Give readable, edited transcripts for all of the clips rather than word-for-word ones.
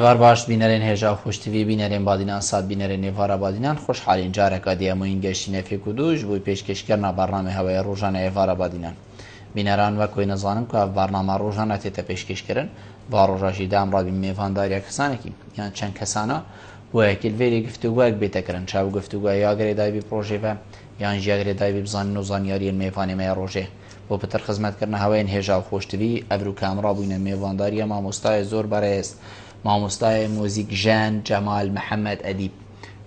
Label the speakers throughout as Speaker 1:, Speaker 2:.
Speaker 1: سێوار باش بینەرێن هێژا خوشتوی بینەرێن بادینان سات بینەرێن نێوارە بادینان خۆشحالین جارێکە دیەموین گەشتینە فێک و دوش بووی پێشکەشکردنا بەرنامە هەوەیە ڕۆژانە ئێوارە بادینان بینەران وەکوی نەزانم کە بەرنامە ڕۆژانە تێتە پێشکەشکردن با ڕۆژاشی دامڕابی میێڤانداریە کەسانێکی یان چەند کەسانە وەیەکی لێری گفتوگوەک بێتەکردن چاو گفتوگوە یاگرێ دایبی پرۆژێڤە یان ژیاگرێ دایبی بزانین و زانیاریە میێڤانێمەیە ڕۆژێ بۆ پتر خزمەتکردنە هەوەیەن هێژا و خۆشتوی ئەڤر و کامڕابووینە میێڤانداریە مامۆستای زۆر بەڕێز مامۆستای موزیک ژان جەمال محەممەد ئەدیب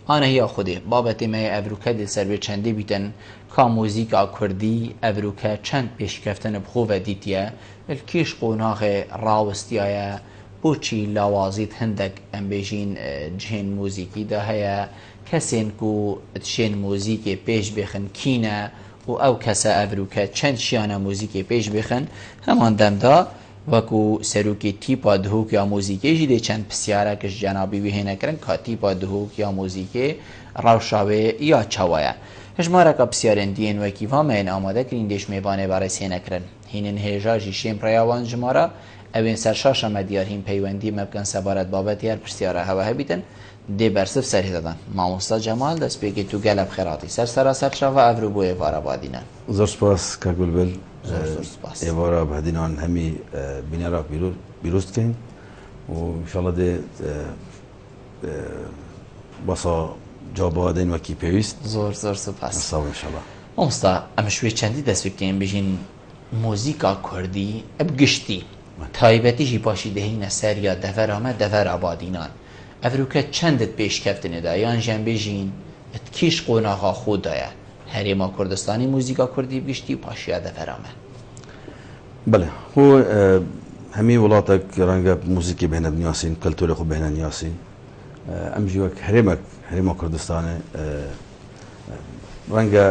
Speaker 1: ئانە هی خودێ بابەتێمەیە ئەڤروکە دێ سەروێ چەندێ بیتن کا موزیکا کوردی ئەڤروکە چەند پێشکەفتنە بخۆڤە دیتیە کیش قۆناغێ ڕاوەستیایە بۆچی لاوازیت هەندێک ئەمبێژین جهێن موزیکیدا هەیە کەسێن و شێن موزیکێ پێش بێخن کینە و ئەو کەسە ئەڤروکە چەند شیانە موزیکێ پێش بێخن هەمان دەمدا وەکو سەرروکی تیپا دهوک یا موزیکێژی دێ چەند پرسیارەکەش جەنابی وهێنەکردن کا تیپا دهوک یا موزیکێ ڕاوشاوێ یا چاوایە هەژمارەکە پرسیارێن دیێن وەکی وامەیەن ئامادەکرین دێش میێوانێ بەڕێز هێنەکردن هینن هێژاژی شێم پڕیاوان ژمارە ئەوێن سەر شاشەمە دیار هین پەیوەندی مەبکەن سەبارەت بابەت یار پرسیارە هەوە هەبیتن دێ بەرسف سەرهێدەدان مامۆستا جەمال دەستپێکی تو گەلە بخێراتی سەرسەرا سەرچاوە ئەڤرو بۆ ئێوارە بادینە
Speaker 2: زۆر سپاس کاک بولبل ئێوارە بەدینان هەمی بینەرا بیرۆست بکەین و ئینشاڵڵا دێ بەسا جابادەین وەکی پێویست
Speaker 1: زۆر زۆر سوپاس
Speaker 2: ئینشاڵڵا
Speaker 1: مامۆستا ئەمە شوێ چەندی دەست پێ بکەین بژین مۆزیکا کوردی ئەب گشتی تایبەتیژی پاشی دەهینە سەریا دەڤەرامە دەڤەرە بادینان ئەڤروکە چەندت پێشکەفتنێدا یان ژیان بێژین کیش قۆناغا خۆدایە هەرێما کوردستانی موزیکا کوردی گشتی پاشیا دەڤەرامە
Speaker 2: بەڵێ خۆ هەمی وڵاتێک ڕەنگە موزیکی بهێنە بنیاسین کەلتۆری خۆ بهێنە نیاسین ئەم ژی وەک هەرێما کوردستانێ ڕەنگە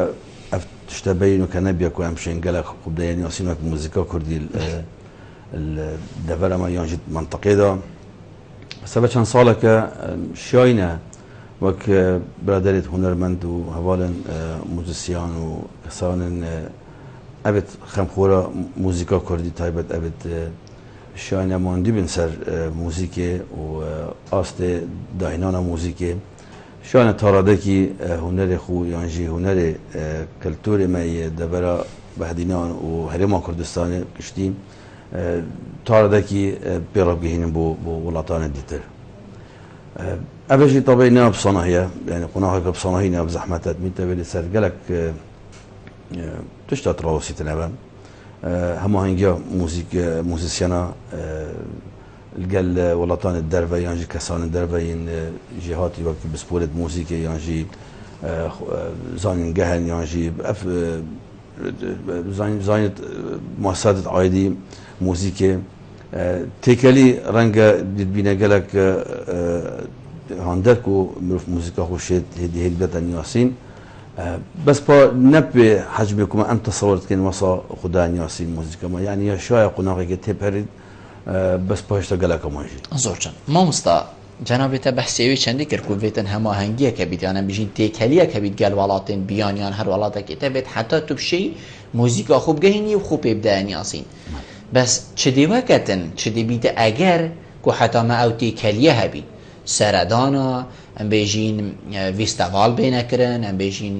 Speaker 2: ئەف شتە بەین و کە نەبیە و ئەم شێنگەلە خوب دەیە نیاسین وەک موزیکا کوردی دەڤەرەمە یانژی منتەقێدا سەبە چەند ساڵێکە شاینە وەک برادێت هونەرمەند و هەواڵن موزیسیان و کەسانن ئەبێت خەمخۆرە موزیکا کوردی تایبەت ئەبێت شاینە ماندی بن سەر موزیکێ و ئاستێ داهینانە موزیکێ شاینە تاڕادێکی هونەرێ خو یانژی هونەرێ کەلتۆرێ مەیە دەبەرە بەهدینان و هەرێما کوردستانê گشتî تاڕادێکی پێڕابگەهێنن بۆ وڵاتانە دیتر ئەvê jî tabê ne bsana heye yani qonaqeke bisanahî ne zehmetet mî tevê li ser gelek tişta rawasîtin hebe hemahengiya mûzisyana li gel welatane derve yan jî kesanên derveyên jî hatî wekî bi sporê mûzîkê yan jî zanîngehen yan jî ev zanît muasesatet aidî موزیکێ تێکەلی ڕەنگە دیتبینە gelek هەندێک و مرۆڤ موزیکا خۆشێت هێدی هێدی بێتە نیاسین بەس پا نەبێ حەجمێکمە ئەم تەسەوەرت بکەین وەسا خوددا نیاسین موزیکەمە یعنی یا شایە قۆناغێکی تێپەرید بەس پاشتە gelekەمەژی
Speaker 1: زۆر چەند مامۆستا جەنابێتە بەحسێوی چەندی کرد و بێتن هەماهەنگیەکە بیتیانە بژین تێکەلیەکە بیت گەل وڵاتێن بیانیان هەر وڵاتێکێتە بێت حتا تو بشەی موزیکا خوب گەهینی و خوب پێ بدایە نیاسین بەس چ دێوەکەتن چ دەبیتە ئەگەر کو حتامە ئەو تێکەلیە هەبی سەردانە ئەم بێژین ڤیستەڤال بێنەکردن ئەم بێژین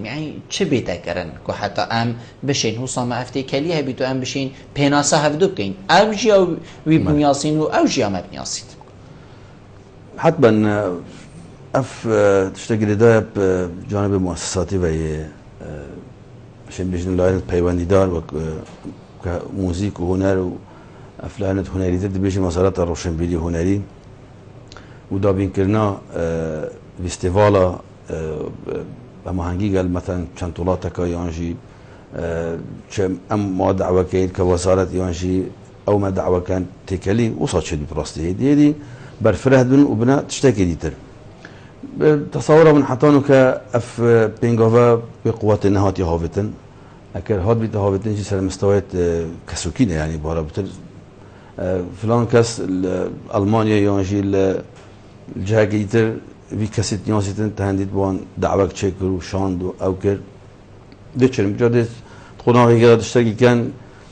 Speaker 1: چ بێتەکردن کو حتا ئەم بشین هوسامە ئەف تێکەلی هەبیت و ئەم بشین پێناسە هەفتوو بکەین ئەو ژیا وی بنیاسین و ئەو ژیامە بنیاسیت
Speaker 2: حتما ئەف شتێکی لێدایە جانبی موسساتی بە شێن بێژن لایەنت پەیوەندیدار وەک موزیک و هوەر و ئەفلانت هوەریتر دەبێژی مەسەرەتە ڕۆشنبیری هوەری و دابینکردنا فیستیڤالە هەماهەنگی گەل مەتەن چەند وڵاتەکە یانژی ئەم ما داواکەیت کە وەزارەت یانژی ئەو مە داواکان تێکەلی وسا چێت پڕاستی دیێری بەرفرەت بن و بنە تشتێکی دیتر تەساوەرە من حتانو کە ئەف پێنگاڤە بێ قووەتێ نەهاتی هاوێتن ئەگەر هات بیتە هاوێتنجی سەر مستەوەیت کەسوکینە ینی بارە بتر فلان کەس ئەلمانیا یانژی لە جاگەی تر وی کەسیت نیازیتن تەندیت بۆن داوەک چێ کرد و شاند و ئەو کرد دێچرم جا دێت قۆناغێکە تشتێکیکەن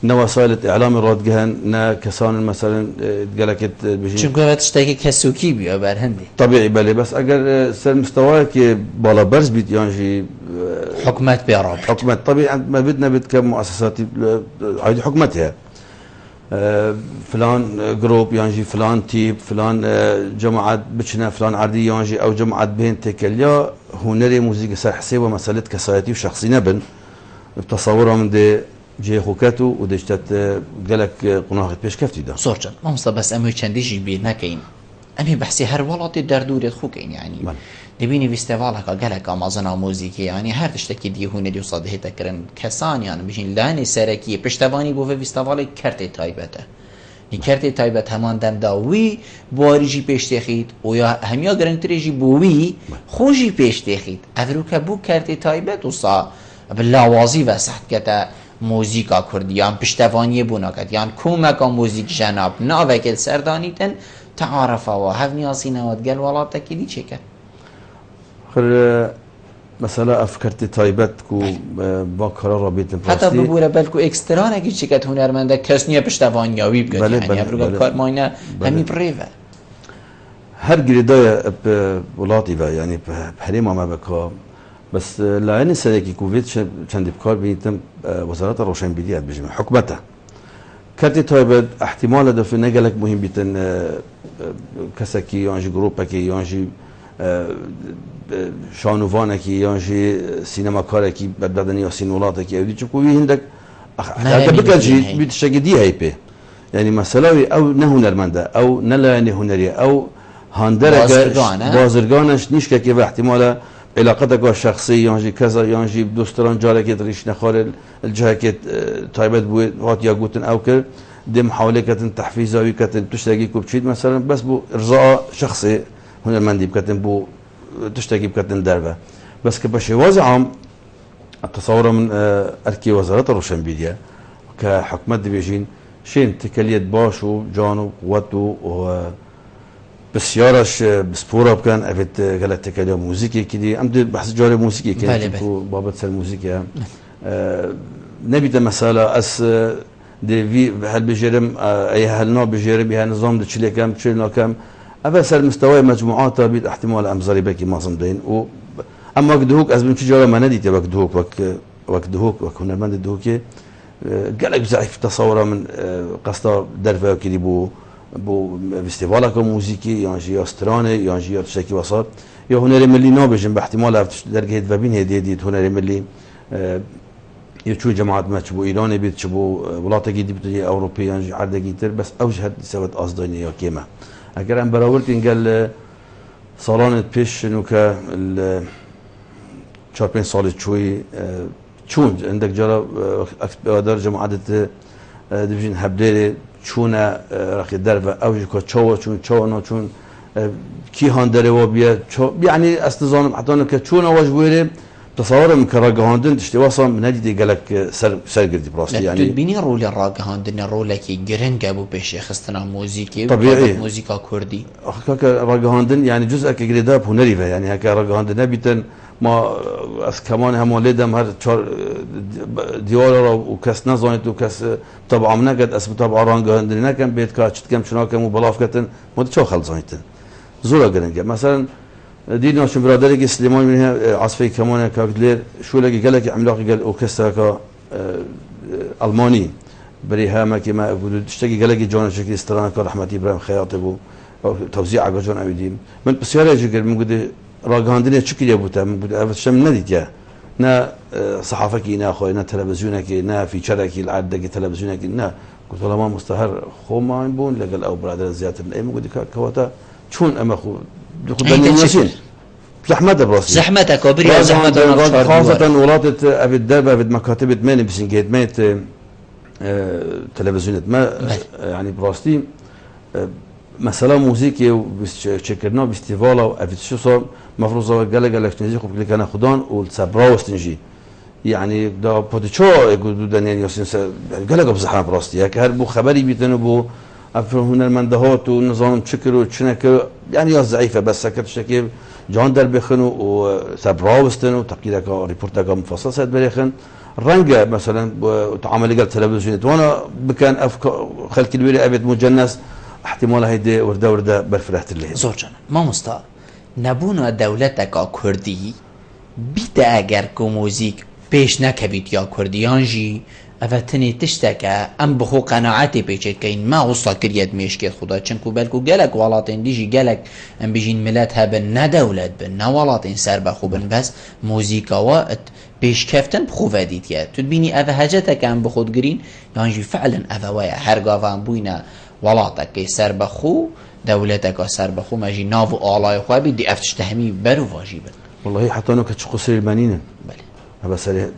Speaker 2: نه وسایل اعلام رادگهن نه کسان مثلا گلکت بجین
Speaker 1: چون که تشتکی کسوکی بیا بر هندی
Speaker 2: طبیعی بله بس اگر سر مستوای که بالا برز بید یعنی
Speaker 1: حکومت بیاراب
Speaker 2: حكومة طبيعي ما بدنا كمؤسسات هذه حكومتها فلان جروب ينجي فلان تيب فلان جماعات بتشنا فلان عردي ينجي او جماعات بين تكليا هنري موسيقى سر حسابه مسألة كسايتي وشخصي نبن بتصورها من دي جي خوكاتو ودشتت قالك قناغت بيش كفتي ده
Speaker 1: صورجا ما مصطفى بس امي چنديش بي نكاين امي بحسي هر ولاتي دردورت خوكين يعني دبيني فيستيفال هكا قالك امازنا موزيكي يعني هر تشتكي دي هون دي وصاد هيتا كرن كسان يعني بيجين لاني سركي پشتواني بو فيستيفال كرتي تايبته ني كرتي تايبت همان دم داوي باريجي پشتخيت و يا هميا گرنتريجي بووي خوجي پشتخيت افروكا بو كرتي تايبت وصا باللاوازي وسحت كتا موزیکا کردیان پشتوانی بوناکت یان کومکا موزیک جناب ناوکل سردانیتن تعارف و هف نیازی نواد گل ولات تکیدی چه کرد
Speaker 2: خر مثلا افکرت تایبت کو با قرار رابطه
Speaker 1: حتی ببوره بلکو اکسترا نگی چه کرد هنرمنده کس نیه پشتوانیاوی بگد یعنی افروگا کار ماینه همی بریوه
Speaker 2: هر گریدای ولاتی و یعنی بحریم ما بکا بس لعين سلكي كوفيد كان بكار بيتم وزارة الروشنبيليات بجمع حكمتها كارتي طيب احتمال ده في نجلك مهم بيتن كسكي يانجي جروبكي يانجي شانوفانكي يانجي سينما كاركي بدن يا سينولاتكي ودي تشكوي عندك هذا بكالجي بتشجدي هاي بي يعني مسألة او نهنرمنده او نلا هنريه او هاندرجه بازرگانش نیش که به احتمال علاقتك الشخصية يانجي كذا يانجي دوستران جارك يدريش نخال الجهة كت تايبت بو هات ياقوتن او كر دي محاولة كتن تحفيزاوي كتن تشتاقي كوبشيد مثلا بس بو ارضاء شخصي هنا المندي بكتن بو تشتاقي بكتن دربه بس كبشي وازعام التصور من اركي وزارة الروشنبيلية كحكمت دي بيجين شين تكليت باشو جانو قوتو و بسیارش بسپورا بکن افت غلط کلام موسیقی کدی ام بحث جار موسیقی که تو بابت سر موسیقی نبیت مثلا از دی هل بجرم ای هل نا بجرم ای نظام دچلی کم چلی کم اول سر مستوى مجموعات بيد احتمال امزاري بكي ما صندين و اما وقدهوك از من شجره ما نديت وقدهوك وقدهوك هنرمند دهوكي قالك ضعيف تصوره من قصده درفه كدي بو فيستيفالا كموسيقي يانجي استراني يانجي تشكي وسط يا هنري ملي نابجن باحتمال درجه وبين هديت هنري ملي يشو جماعات ما تشبو ايراني بيت تشبو ولاته جديد بتجي اوروبي يانجي عرض جيتر بس اوجه سوت قصدني يا كيما اگر ام براورتين قال صالون بيش انه ك ال 4 سال شوي چون عندك جرى اكبر جماعات ديفيجن هبدري چون رخي دربه اوجه كو چون كي هاندره و بيا يعني استظن حتى انه چون واش بويره تصور من كراغاندن تشتي وصم ندي قالك سرقدي براستي يعني
Speaker 1: تبيني رول الراغاندن رول كي جرنج ابو بيش خستنا موسيقي
Speaker 2: طبيعي
Speaker 1: موسيقى كردي
Speaker 2: هكا راغاندن يعني جزء كجريداب هنري يعني هكا راغاندن نبيتن ما از كمان هم ولدم هر ديوار وكاس نزانت وكاس طبعا منقد اسم طبعا راغاندن نكم بيت كاتشت كم شنو كم وبلاف كتن ما شو خلص زانتن زورا جرنج مثلا دينا شو برادري سليمان منها عصفي كمان كاكدلير شو لقي قال لك عملاق قال اوكسترا كا الماني بريها ما كما تشتكي قال لك جون شكل استران رحمتي ابراهيم خياطب توزيع جون عبيدين من بسياره يجي من قد راغاندني شكل يبوتا من قد افشم نديت يا نا صحافك نا اخوي نا تلفزيونك نا في شركي العدك تلفزيونك نا قلت له ما مستهر خو ما يبون لقى او برادر زياده اي من قد كوتا شون اما خو زحمتها براسي
Speaker 1: زحمتها كبرى زحمتها
Speaker 2: خاصة ولات أبي الدربة أبي مكاتب ماني بسنجيت مات تلفزيونات ما يعني براستي مثلا موسيقى وشكرنا باستيفالا وأبي شو صار مفروض قال لك نجي خب لك أنا خدان والسبراوس تنجي يعني دا بودشو يقولوا دنيا ياسين قال لك بزحمة براستي هيك هربوا خبري بيتنو بو أفهم هنرمندهات ونظام شكر وشنك يعني يا ضعيفة بس سكت شكل جان در بخن و سبراوستن و تقییدک ریپورتک مفصل سد بريخن رنجة مثلا تعامل قال تلفزيون وانا بكان خلق الويري ابد مجنس احتمال هيدي ورده برفرحت اللي
Speaker 1: زور جان ما مستا نبونا دولتك كردي بیت اگر که موزیک پیش نکبید یا کردیان جی افتنی تشتکه ام بخو قناعتی پیچید که این ما غصا کریت میشکید خدا چنکو بلکو گلک والاتین دیجی گلک ام بیجین ملت هبن نه دولت بن نه والاتین سر بخو بن بس موزیکا پیش کفتن بخو ودید که تو بینی اوه هجتک ام بخود گرین یعنی فعلا اوه ویا هرگاوان بوینا والاتک که سر بخو دولتک سر بخو مجی ناو و آلای خواه بید دی افتش تهمی برو واجی بن
Speaker 2: والله حتى انه كتش قصري المانين
Speaker 1: بله
Speaker 2: بس عليه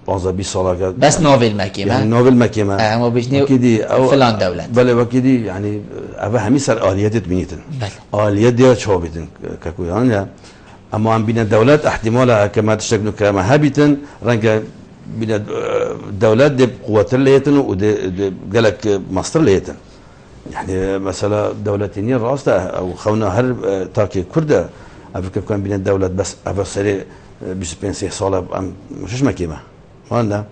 Speaker 2: 15 سال
Speaker 1: بس نوفل مكيمه
Speaker 2: يعني نوفل مكيمه
Speaker 1: اما بيجني
Speaker 2: وكيدي او
Speaker 1: فلان دوله
Speaker 2: بله وكيدي يعني ابا همي سر اليات بنيتن
Speaker 1: بله
Speaker 2: اليات دي شوبتن ككويان اما عم بين الدولات احتمالها كما تشكلوا كما هابتن رنجا بين الدولات دي قوات ليتن ودي قالك مصر ليتن يعني مثلا دولتين الراس او خونا هر تاكي كرده أفكر كان بين الدولة بس أفسري بسبنسي صالة مش مكيمة ما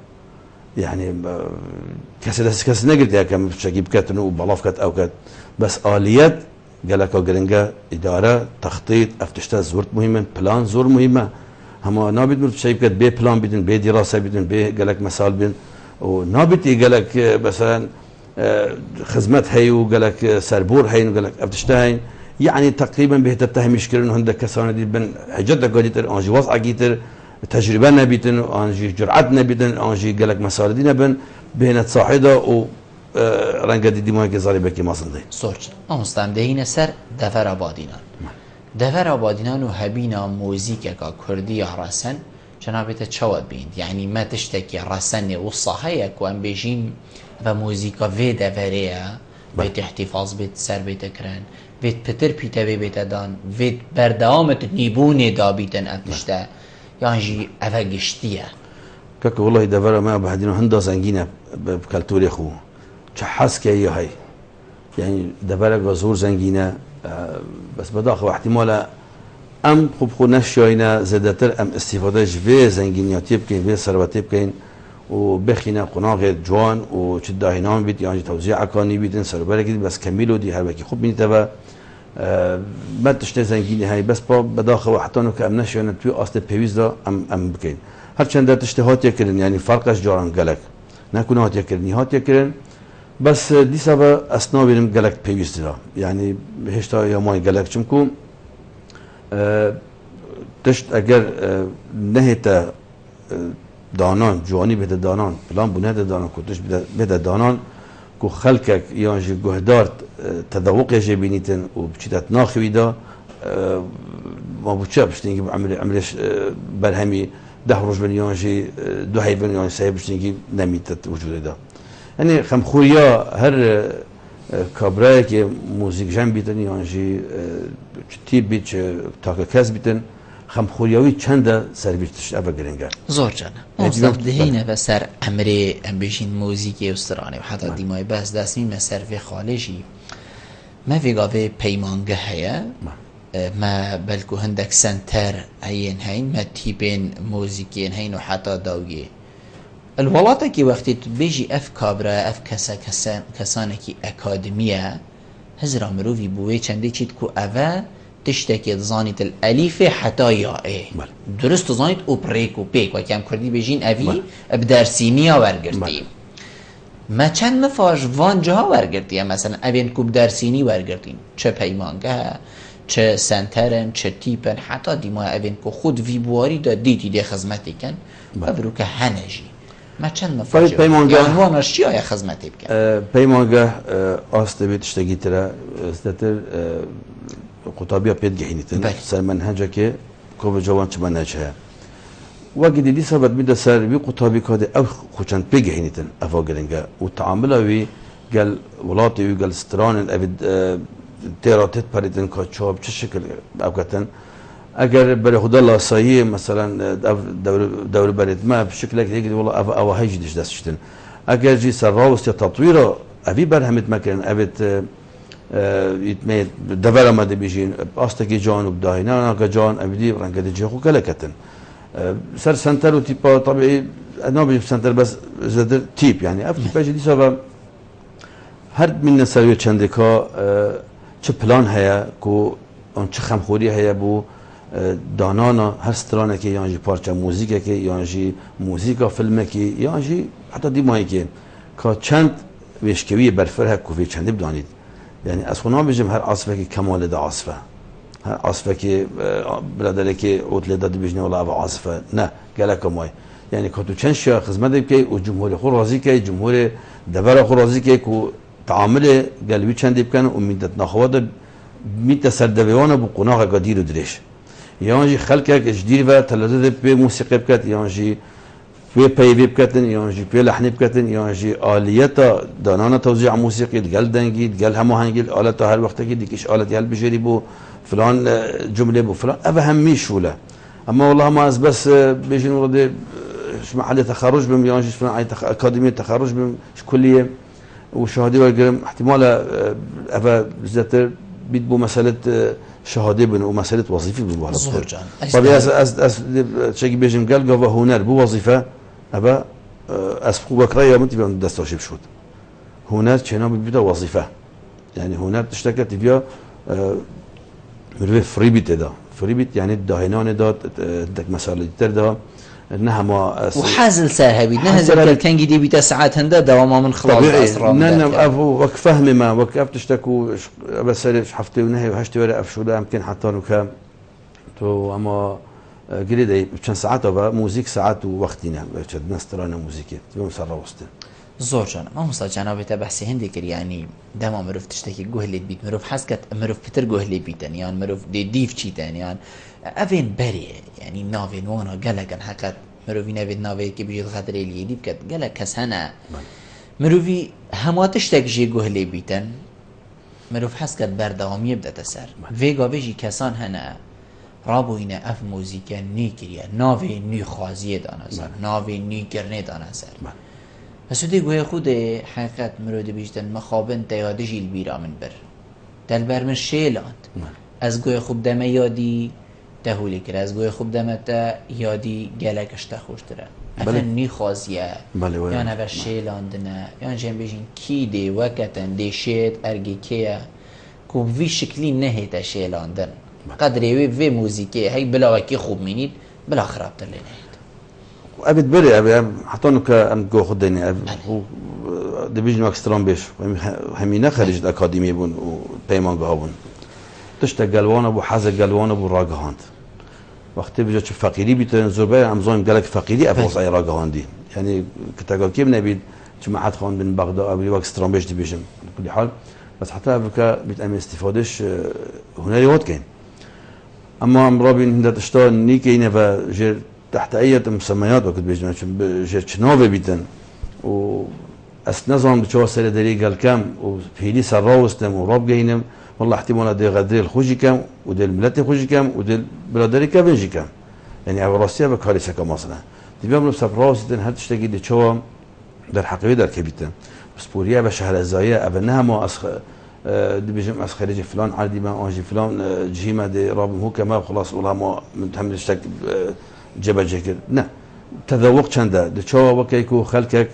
Speaker 2: يعني كاس نقدر يا كم شجيب كاتنو وبلاف كات أو كات بس آليات قالك أوجرينجا إدارة تخطيط أفتشتها زورت مهمة بلان زور مهمة هم نابد مرت شجيب كات بي بلان بدن بي دراسة بدن بي قالك مثال بدن ونابد قالك مثلا خدمات هاي وقالك سربور هاي وقالك أفتشتها يعني تقريبا بهتتهم مشكلة انه عندك كسانة دي بن حجتك قاديتر انجي وضع قيتر تجربة نبيتن انجي جرعت نبيتن انجي قالك مسار دي نبن بهنت صاحدة و رنگا دي ما كزاري بكي ما صندي
Speaker 1: صورت امستم دهين سر دفر آبادینان دفر آبادینان و هبینا موزیک که کردی رسن جنابت چواد بیند یعنی ما تشتكي رسن وصاحية كوان بيجين و موزیکا وی دفرية بيت احتفاظ بيت سر بيت كرن وید پتر پیتا بیت دان وید بردامت نیبونه دابیتن اتشتا یعنی جی اوه گشتیه
Speaker 2: كاك والله دفر ما بحدينو هندا زنجينة بكالتوري خو تشحس كي هاي يعني دفر غزور زنجينة بس بداخل احتمالا ام خوب خو نشينا زادتر ام استفاده جوي زنجينياتي بكين في ثروتي بكين وبخينا قناغ جوان وشد هينام بيت يعني توزيع كاني بيتن سربرك بس كملوا دي هر وكي خوب من تبع ما تشتري زنجيني هاي بس بداخل حتى انه كامناش يعني توي اصل بيويز دا ام بكين هر چند تشتهات يكرن يعني فرقش جاران قالك نكون هات يكرن هات يكرن بس دي سبب اسنا بينم قالك بيويز دا يعني هشتا يا ماي قالك چمكو تشت اگر نهتا دانان جوانی بده دانان فلان بنه دانان کتش بده دانان کو خلقك یانجی گهدار تذوق یجی بینیتن و بچیت ناخوی دا ما بچه بشتینگی عملش برهمی 10 روز بن یانجی 2 هیبن یانجی 3 بشتینگی نمیتت وجود دا یعنی خمخوریا هر کابرای که موزیک جن بیتن یانجی تیپ بیت تاک کس بیتن خمخوریاوی چند سرویس اول گرنگه
Speaker 1: زور جانه مصدف دهینه و سر امری ام بشین موزیکی استرانه و حتی دیمای بس دستمی ما سر خالشی ما ویگاوه پیمانگه هیا ما بلکو هندک سنتر هین هین ما تیپین موزیکین هین و حتی داوگی الولاتا که وقتی تو بیجی اف کابرا اف کسانه که اکادمیه هزرا مروفی بوی چنده چید که اوه تشتكي زانيت الالف حتى يا اي درست زانيت او بريك و بيك وكم كردي بيجين افي بدرسينيا ورگرتي ما چند مفاج وان جها ورگرتي مثلا ابين كوب درسيني ورگرتين چه پیمانگه چه سنترن چه تيپن حتى ديما ابين كو خود في بواري دا ديتي دي خدمتي كن بروك هنجي ما چند مفاج يعني وانش چي آیا خدمتي بكن
Speaker 2: پیمانگه آسته تشتكي ترى استتر قطابية بيت جهينتن سر منهجة كي كوب جوان چه منهجها وقت دي سبت بيدا سر بي قطابي كاده او خوشان بي جهينتن افا گرنگا وتعامله وي قال ولاتي وي قال ستران افيد تيراتت پاريتن كا چوب چه شكل اوقاتن اگر بري خدا الله صحيح مثلا دور بريد ما بشكل يجي والله او هيجي دش دستشتن اگر جي سر راوست تطويره افي برهمت مكان افيد يتميت دبر ما دبيجين أستكي جان وبداهنا أنا كجان أبدي رنقد جيخو كلكتن سر سنتر وتيبا طبيعي أنا بجيب سنتر بس زدر تيب يعني أفتي باجي دي سبب هر من نسوي چندكا چه پلان هيا كو اون چه خمخوری هيا بو دانانا هر سترانه که یانجی پارچه موزیکه که یانجی موزیکا فیلمه که یانجی حتی دیمایی که چند ویشکوی برفر ها کوفی چندی بدانید یعنی از خونا بجم هر عاصفه که کمال ده عاصفه هر عاصفه که برادره که اوتله دادی بجنه ولا او عاصفه نه گله کمای یعنی که تو چند شیا خدمت که و جمهور خو راضی که جمهور دبر خو راضی که کو تعامل قلبي چند بكن ومدت نخواد ميت سردبيوانا بقناغ قدير دريش يانجي خلقك جدير و تلذذ به موسيقى بكت يانجي به بي بكتن يانجي به لحن بكتن يانجي آليتا دانانا توزيع موسيقي دقل دنگي دقل هماهنگي آلة هر وقت كي ديكش آلة هل بجري بو فلان جملة بو فلان أبا همي شوله أما والله ما از بس بيجين ورد محل تخرج بم يانجي فلان أكاديمية تخرج بم كلية وشهادي وقرم احتمال أفا زتر بيت بو مسألة شهادي بن ومسألة وظيفة بو هلا
Speaker 1: زور جان
Speaker 2: طبعا أس شيء بيجم قال قوا هنر بو وظيفة أبا أسبق بكرة منتي بيان دستاشيب شود هنر كنا بيبدا وظيفة يعني هنر تشتكى تبيا مروي فري بيت ده فري بيت يعني دهينان ده دك مسألة تر ده انها ما
Speaker 1: وحازل ساهبي نهزل كان جدي بيتا ساعات هندا دوما من خلال الاسرار
Speaker 2: نعم افو وك فهم ما وك افتشتكو بس حفتي ونهي وهشتي ولا افشو لا يمكن حتى نكا تو اما قريدي كان ساعات موزيك ساعات ووقتنا ناس ترانا موزيكي تبي مسرة وسط
Speaker 1: زور جان ما مصا جنابه بحثي هندي كر يعني دما مروف تشتكي جهلت بيت مروف حسكت مروف بتر جهلت بيتن يعني مروف دي ديف تشيتن يعني افين بري يعني نافين وانا قالك حقت مروفي نافين نافي كي بيجي الخاطر اللي دي بكت قالك كسنه مروفي هما تشتك جي جهلت بيتن مروف حسكت بردوام يبدا تسر فيغا بيجي كسان هنا رابوينا اف موزيكا نيكريا نافي ني خوازيه دانازر نافي ني كرني دانازر بس دي گویا خود حقیقت مرود بیشتن مخابن تیاده جیل بیرا من بر دلبر من شیلاند از گویا خوب دمه یادی تهولی کرد از گویا خوب دمه تا یادی گلکش تخوش داره افن نی خوازیه یا نوه شیلاندنه یا جن بیشین کی دی وکتن دی شید ارگی کیه که وی شکلی نهیتا شیلاندن قدری وی موزیکه هی بلا وکی خوب مینید بلا خراب تر لینه
Speaker 2: أبد بري أبي حطونه كأم جو خدني هو دبيجن وكستران بيش همينا خارج الأكاديمية بون وبيمان جهابون تشتغل وانا بو حز جلوان بو راجهاند وقتی بجا چه فقیری بیتن زربه امزایم گلک فقیری افوز ای راجهاندی يعني كتاجر كيف نبيد جماعات خان بن بغداد أبي وكستران بيش دبيجن بكل حال بس حتى أبوكا بيتأمل استفادش هنري وات كين أما أمرابين هندا تشتغل نيكينه وجر تحت أي مسميات وقت بيجنا جر چناوه بيتن و أس نظام بتشوه سر دري قال كم وفيلي سراوستم وراب جينم والله احتمال دي غدري الخوجي كم ودي الملتي خوجي كم ودي برادري كافنجي كم يعني أوراسيا بكاري سكا مثلا تبيهم لبس براوستن هل تشتكي دي تشوه در حقيقة در كبيتن بس بوريا بشهر الزايا أبنها ما أسخ دي بيجم أس خارج فلان عادي ما أنجي فلان جيمة دي رابم هو كما خلاص والله ما متحمل اشتك جبا جكر نه تذوق چنده ده چه وکیکو خلقك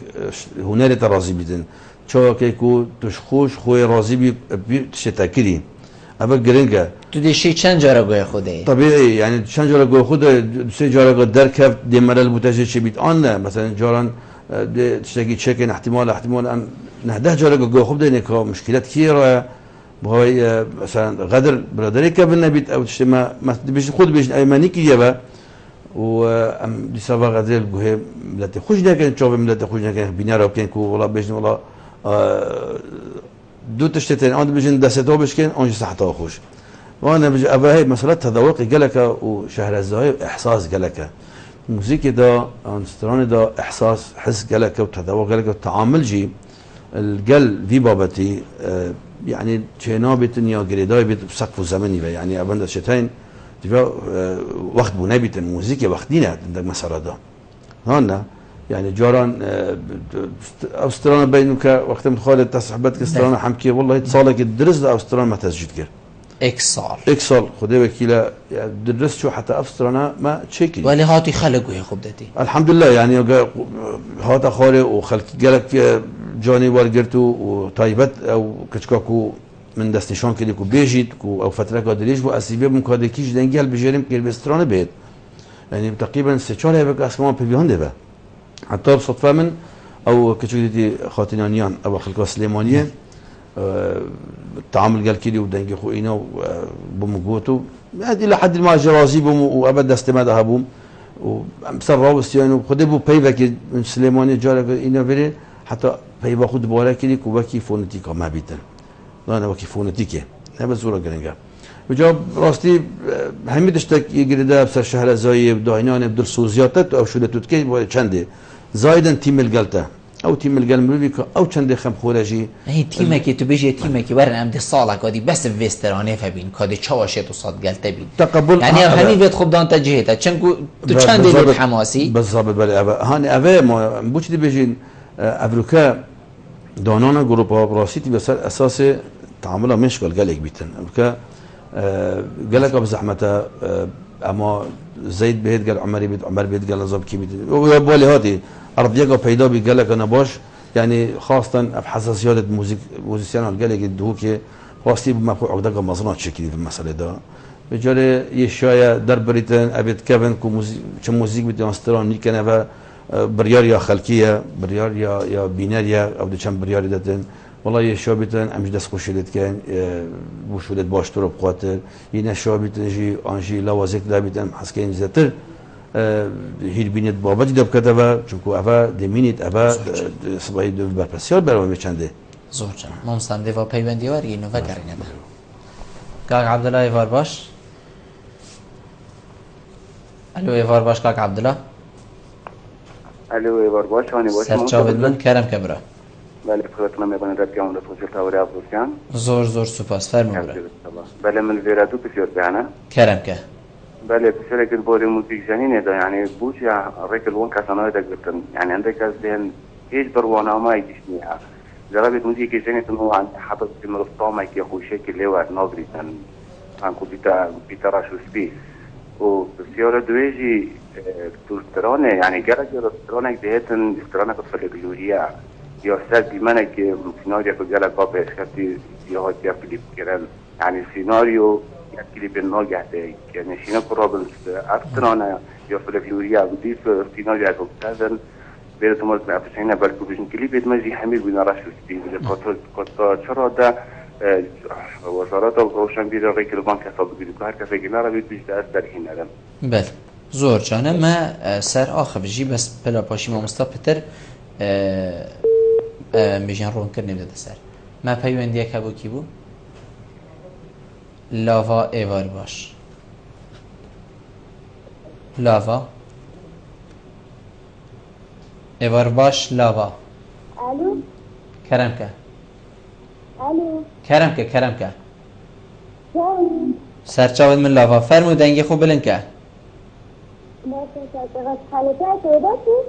Speaker 2: هنر ترازی بیدن چه وکیکو تشخوش خوی رازی بی تشتکری اما گرینگه
Speaker 1: تو دیشی چند جارا گوی خوده
Speaker 2: طبیعی يعني چند جارا گوی خوده سه جارا گوی درکب دیمرل بوتاجی چه بیت آن نه مثلا جاران تشتکی چکن احتمال ام نه 10 جارا گوی خوده نکا مشکلات کی را بهای مثلا غدر برادری که بنبیت او تشتما بیش خود بیش ایمانی کیه با و ام دي سافا غادر بوه ملاتي خوش نكن تشوف ملاتي خوش نكن بينار كان كو والله بيجن والله دو تشتتين اند بيجن دستو بشكن اونج صحته خوش وانا بيجي ابا هي مساله تذوقي قالك وشهر الزاهي احساس قالك موسيقى ده انستران ده احساس حس قالك وتذوق قالك التعامل جي القل في بابتي يعني تشينابتن يا جريداي بيت بسقف زمني يعني ابند شتين تبقى وقت بنابت الموسيقى وقتنا عندك مسألة ده هنا يعني جاران أوستراليا بينو كوقت متخالد تصحبت كاستراليا حمكي والله تصالك الدرس أوستراليا ما تسجد كر إكسال خدي وكيلا درس شو حتى أوستراليا ما تشكل
Speaker 1: ولی هاتی خلقو هي خبدتي
Speaker 2: الحمد لله يعني هات خالي وخلق جالك جاني وارجرتو وطيبت أو كشكاكو من دستشان كده كو بيجيت كو أو فترة قادريش وأسيبه مكادكيش دنجال بجرم كير بسترانه بيت يعني تقريبا 3-4 هيك اسماء بيبيان ده حتى بصدفه من او كتشوتي خاتنانيان او خلق سليمانيه التعامل قال كيلي ودنجي خوينا بمقوتو هذه لحد ما جرازي بوم وابد استماد هابوم ومسروا وسيانو خدي بو بيبك من سليمانيه جارك اينا بري حتى بيبا خد بولا كيلي كوباكي فونتيكا ما بيتن انا وكي فونتيكا هذا زوره جرينجا وجاب راستي همي دشتك يجري ده بسر شهر زاي بداينان بدر سوزياتت او شده تتكي بو چنده زايدن تيم الجلتا او تيم الجلمريك او چنده خم خورجي
Speaker 1: هي تيمك تو بيجي تيمك ورن ام دي صالك ودي بس فيسترانه فبين كادي چواشت وصاد جلتا بين
Speaker 2: تقبل
Speaker 1: يعني همي بيت خب دان تجهيتا چنكو تو چنده حماسي
Speaker 2: بالضبط بل هاني اوه ما بوچ دي بيجين افريكا دانانا جروبا براسيتي بسر اساس تعاملها مشكل قالك بيتن افريكا قالك ابو زحمته اما زيد بيت قال عمر بيت قال زاب كي بيت وبولي هاتي ارضيقه بيدا بي قالك انا باش يعني خاصه بحساسيات موزيسيان قال لك الدهوكي خاصتي بما فوق عقدك مزرعه شكلي في المساله ده بجاري يشايا دربريتن ابيت كيفن كو موزيك بيت استران نيكن بريار يا خلقيه بريار يا بيناريا او دشان بريار دتن والله يشابتن امش دست خوشیدت کن بوشودت باشتر بخاطر یه شابتن جی آنجی لوازک دابتن حس کن زیاتر هیر بینید بابتی دب کده و چونکو اوا دمینید اوا صبایی دو برپسیار برای چنده
Speaker 1: زور جان ممسند و پیوندی واری اینو وگرینه ده کاک عبدالله ایوار باش الو ایوار باش کاک عبدالله
Speaker 3: الو ایوار باش هانی باش
Speaker 1: سرچاوید من کرم کبرا
Speaker 3: بله خدمتتون میکنم در پیام رسول تاوری ابروسیان
Speaker 1: زور سپاس فرمو برا
Speaker 3: بله من ویرادو بسیار بهانه
Speaker 1: کرم که
Speaker 3: بله بسیار که بودی موسیقی جنینه ده یعنی بوش یا ریکل وان کسانای ده گفتن یعنی عندك از دهن هیچ بروانه ما یکیشنیه جربت موسیقی جنینه تنو عند حبت مرستامه که خوشه که لیوار ناگریتن انکو بیتا راشو سپیس و بسیار دویجی دوسترانه یعنی گرد دوسترانه دهتن دوسترانه که فلگلوریا یا سد بیمنه که سیناریو که جلال با پیشکتی یا ها یا کلیپ کردن یعنی سیناریو یا کلیپ ناگهده که نشینه کرابل افترانه یا فلفلوریا بودی سیناریو که کردن بیره تمارد به افشینه بلکه بشن کلیپ ادمجی همه بینه رشت بودی کتا چرا ده وزارت روشن بیره ری کلوبان کساب بگیرید که هر کسی که نره بید بیشتر از در این ندم
Speaker 1: بله زور جانه ما سر آخر بجی بس پلا پاشی ما مستقبتر میجن رون کرد نمیده سر ما پیوندی که بو کی بو لاوا ایوار باش لاوا ایوار باش لاوا
Speaker 4: الو
Speaker 1: کرم که
Speaker 4: الو
Speaker 1: کرم که سرچاود من لاوا فرمو دنگی خوب بلند که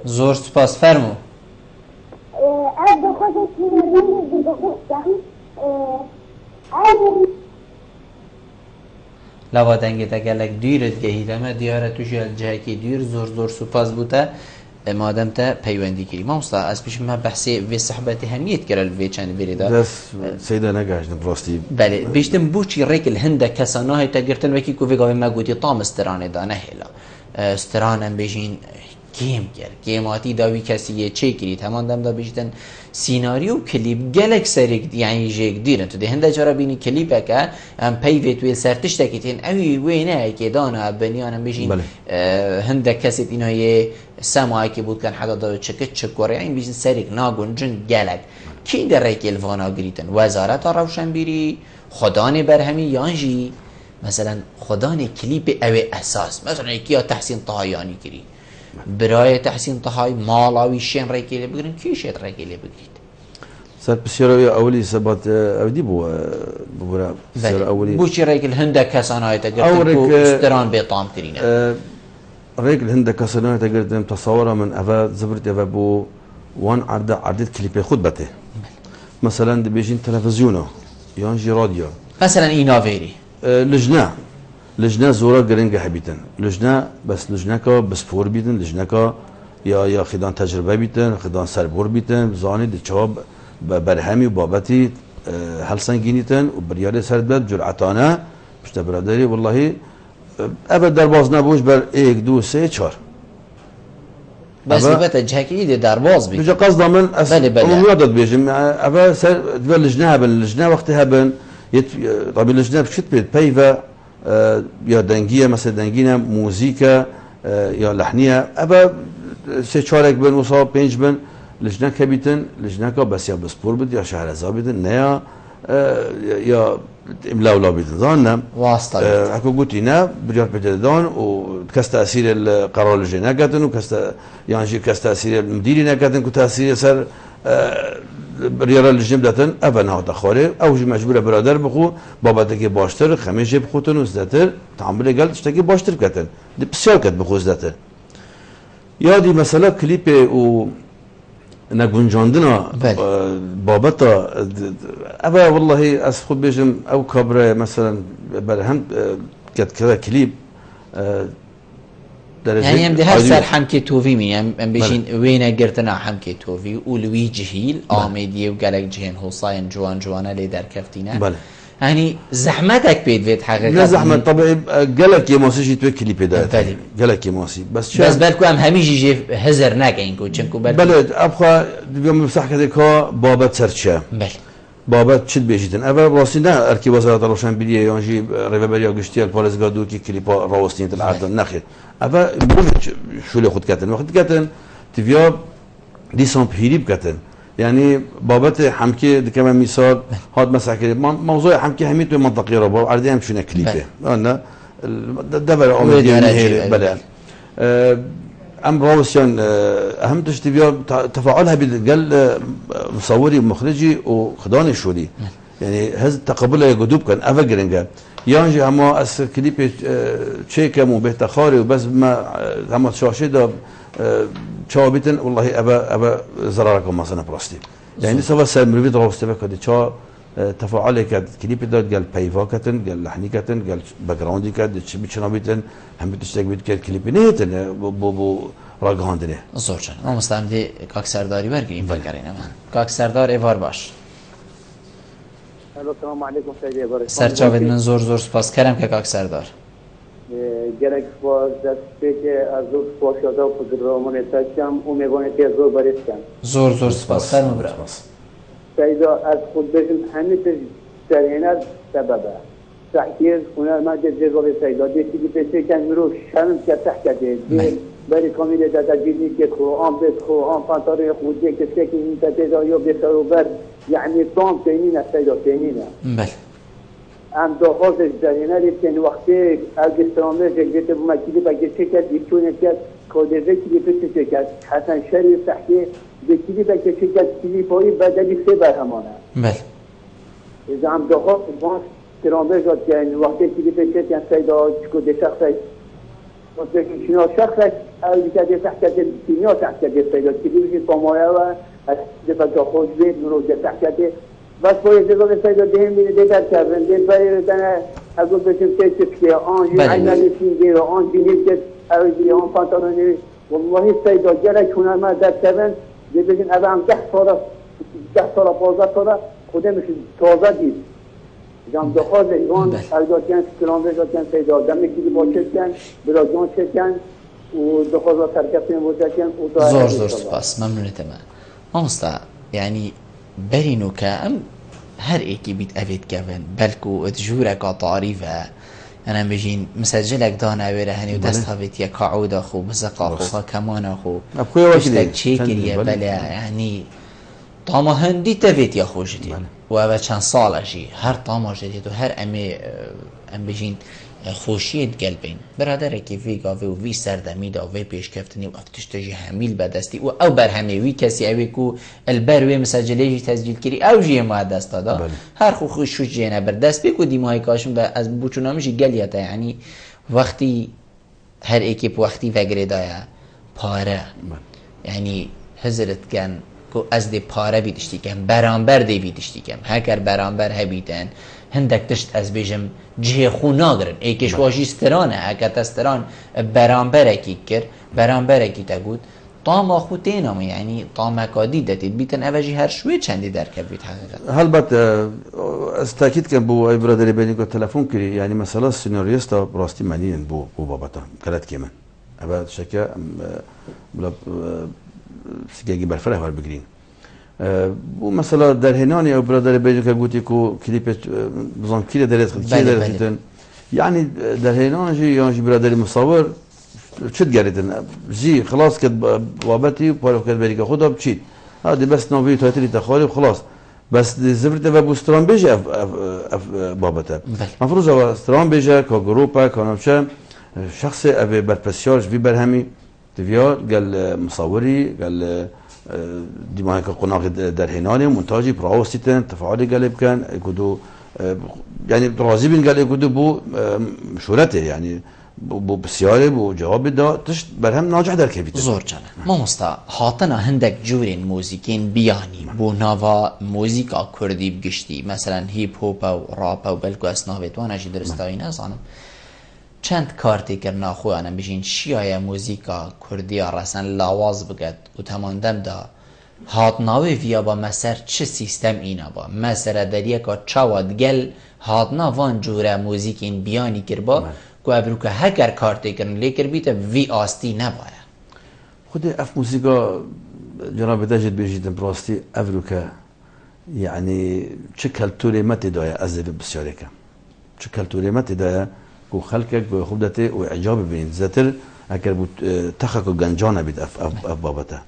Speaker 1: زور سپاس فرمو
Speaker 4: از خودت
Speaker 1: لوا دنگی تگلک دیرت گهیده ما دیاره توش الجهه که دیر زور سپاس بوده مادم تا پیوندی کری ما مصطفى از پیش ما بحثی وی صحبت همیت کرد وی چند بریده
Speaker 2: دست سیده نگاش نبراستی
Speaker 1: بله بیشتم بوچی ریکل هنده کسانه تا گرتن وکی کوی گاوی ما گویی طام استرانه دانه هلا استرانم بیشین گیم کرد گیماتی داوی کسیه چه کرید همان دم دا بیشتن سیناریو کلیپ گلک سریک یعنی جیک دیرن تو ده هنده جارا بینی کلیپه که هم پیویت وی سرتش تکیتین اوی وینه که دانا بنیانم بیشین هنده کسیت اینا یه سماعی که بود کن حدا دا چکوره این بیشتن سریک ناگون جن گلک کی در ریک الوانا گریتن وزارت روشن بیری خدان برهمی یانجی مثلا خدان کلیپ اوی اساس مثلا یکی تحسین طهایانی کری برای تحسین طهای مالاوی شین ریکیله بگیرن کیشت ریکیله بگیرید
Speaker 2: سر بسیاری اولی سبات اودی بورا بسیار اولی
Speaker 1: بوچی ریکل هنده کسان های تا گرتن کو استران بیطام کرینه
Speaker 2: ريك الهند كسرنا تقدر تصورها من أفا زبرت أفا بو وان عدد كليب خطبته مثلا بيجين تلفزيونه يانجي راديو
Speaker 1: مثلا إينافيري
Speaker 2: لجنة زورا قرنجة حبيتن لجنة بس لجنة كا بس فور بيتن لجنة كا يا خدان تجربة بيتن خدان سربور بيتن زاني دشاب برهمي وبابتي هل سنجينيتن وبريالي سردبت جرعتانه مش برادري والله ابد درباز نبوش بر 1 2 3 4
Speaker 1: بس ببت جهكي دي درباز بي
Speaker 2: بيجي قصدا من
Speaker 1: بله
Speaker 2: بيجم ابا سر لجنه لجنه وقتها بن طب اللجنه بشت بيت بيفا يا دنجيه مثلا دنجينا موسيقى يا لحنيه ابا سه چارك بن وصاب 5 بن لجنه كبيتن لجنه كا بس يا بسبور بد يا شهر زابدن نيا يا املا ولا بيتن ظننا
Speaker 1: واسطه
Speaker 2: اكو قلتي نا بريار بددان وكاس تاثير القرار اللجنه كاتن وكاس يعني كاس تاثير المدير كاتن كتاثير سر بريار اللجنه بدتن ابنا هذا خوري او مجبوره برادر بخو بابتك باشتر خميجه بخوتن وزدتر تعمل قال تشتكي باشتر كاتن دي بسيار كات بخو زدتر يا دي مثلا كليب و نگونجاندنا بابتا ابا والله از خود بيجم او كابره مثلا برهم كت كذا كليب
Speaker 1: يعني هم ده هر سر حمكي توفي مي هم بيجين وين قرتنا حمكي توفي ولوي جهيل آميديه وقالك جهين حسين جوانا لي در كفتينا
Speaker 2: بله
Speaker 1: يعني زحمتك بيت فيت حقيقة
Speaker 2: لا زحمت طبعا قالك يا ماسي جيت كليب ده قالك يا ماسي
Speaker 1: بس بالكو هم هميجي جي هزر ناقينكو چنكو
Speaker 2: بله ابخا بيوم بصح كذا بابت سرچه
Speaker 1: بله
Speaker 2: بابت چت بيجيتن اول راسي نه اركي وزاره روشنبيليه يانجي ريفبريا غشتيال بوليس غادوكي كليبا راوستين العدل نخير اول شو اللي خد كاتن وقت كاتن تفيا دي سون بيريب كاتن يعني بابت حمكي كمان مثال هاد مساكل موضوع حمكي حميت منطقي ربا عردي هم شنو كليبه انا دبل عمليه بلا ام راوسيان اهم تشتبيا تفاعلها بالقل مصوري ومخرجي وخداني شوري يعني هذا تقبلها يجدوب كان افجرنجا يانجي اما اس كليب تشيكا مو بهتخاري وبس ما هم شاشه ده چابیتن والله ابا زراركم مثلا براستي يعني سوا سر مريد راوسته بكدي چا تفاعل كد كليب داد قال بايفا كتن قال لحني كتن قال باك جراوند كد چ بيچنابيتن هم بتشتاق بيت كد كليب نيتن بو راگاندنه
Speaker 1: زورچن ما مستعمدي کاک سرداری برگیریم بگرینم کاک سردار ایوار باش
Speaker 5: السلام عليكم سيدي بارك
Speaker 1: سرچاوید من زور سپاس کردم که کاک سردار
Speaker 5: گرک باز دسته که از زور سپاس شده و پدرامون تشم و میگونه که زور بریستم
Speaker 1: زور سپاس فرمو برم
Speaker 5: سیدا از خود بشم همه سرینه سببه تحکیر هنرمند جزاوی سیدا دیتی که پیشه کن مرو شرم که تحکده بری کامیل دادا جیدی که قرآن بیت قرآن پانتاری خودی که سکی این تدیدا یا بسر بر یعنی تام تینینه سیدا تینینه
Speaker 1: بله
Speaker 5: ام داخلش درینه دیدن وقتی اگسترامه جگت بمکیلی بگیشه کرد ایشونه کرد کودزه کلی پیشه کرد حسن شریف تحکی به کلی بگیشه کرد کلی پایی بدلی سه برهمانه
Speaker 1: بله
Speaker 5: از ام داخل باز استرامه جاد که وقتی کلی پیشه کرد سیدا کود شخصی شنا شخصش اولی که تحکت سینیا تحکت سیدا کلی بگید پامایه و از دفعه خود بید مروجه تحکت بس باید جزاوی سیدا دهم بینه دیگر کردن دید باید دنه اگه بشیم تیچه که آن عینالی سینگیر آن جینید که اولی آن پانتانونی والله سیدا گره کنه ما در کردن دید بگین اوه هم 10 سال 15 سال خودمش تازه دید جام دخواز ایوان اگه کن سکران بجاد کن سیدا دمه کلی با چک کن بلا جان چک کن و دخواز را ترکب کن بوده کن
Speaker 1: زور سپاس ممنونت من ماستا يعني برينو كام هر ايكي بيت افيد كافن بلكو اتجورك تعريفها انا بجين مسجلك دانا ويرا هني ودست هافيت يا قعود اخو بزق اخو كمان اخو اشتاك شيكر يا بلا يعني طاما هندي تفيت يا خو جديد و چند سال جي هر طاما جديد و هر ام بجين خوشیت قلبین برادر کی وی گاوی و وی سردمی دا و پیش کفتنی و افتشتجی حمیل بدستی و او بر همه وی کسی اوی کو البر وی مسجلی تسجیل کری او جی ما دست دادا هر خو خوش جینا بر دست بکو دیمای کاشم دا از بوچونامش گلیاتا یعنی وقتی هر ایکی وقتی وگری دایا پاره یعنی حضرت کن کو از دی پاره بیدشتی کن برانبر دی بیدشتی کن هکر برانبر هبیتن هندک تشت از بیجم جه خو ناگرن ایکش واشی استرانه هکت استران برانبر اکی کر برانبر اکی تگود طام خو تینام یعنی طام کادی دتید بیتن اوجی هر شوی چندی درکب بیت حقیقت
Speaker 2: هل بات از تاکید کن بو ای برادری بینی که تلفن کری یعنی مثلا سیناریستا براستی منین بو بابتا کلت که من اول شکه بلا سیگی برفره هر بگیرین بو مثلا در هنانی او برادری بینی که گویی کو کلیپ بزن کلی درست کلی درستن یعنی در هنانی یعنی برادری مصور شد گردن زی خلاص کد بابتی پاره کد بری که خدا بچید هادی بس نوی تایتری تخالی خلاص بس زفرت و بوستران بیجه اف بابته مفروض استران بیجه که گروپا کانوچه شخص ابی برپسیارش وی برهمی تیویا قال مصوري قال ديما قناغ در هناني مونتاجي براوستين تفاعلي قال كان يقولوا يعني رازبين قال يقولوا بو مشورته يعني بو بسياري بو جواب دا تشت برهم ناجح در كيفيته
Speaker 1: زور جانا ما مستا هاتنا هندك جورين موزيكين بياني بو ناوا موزيكا كردي بگشتي مثلا هيب هوب او راب او بلکو اسناويت وانا جي درستاوي نزانم چند کارتی کرنا خوانم بجین شیای موزیکا کردی رسن لاواز بگد و تماندم دا هات ناوی ویا با مسر چه سیستم اینا با مسر در یکا چاواد گل هات ناوان جوره موزیک این بیانی کر با که ابرو که هگر کارتی کرن لیکر بیتا وی آستی نبایا
Speaker 2: خود اف موسیقى جناب تجد بيجيتن براستي افروكا يعني چه كالتوري متى دايا ازل بسيارك چه كالتوري متى دايا کو خلقك بخودته و اعجاب بين زتر اگر بود تخک گنجانه بید اف بابته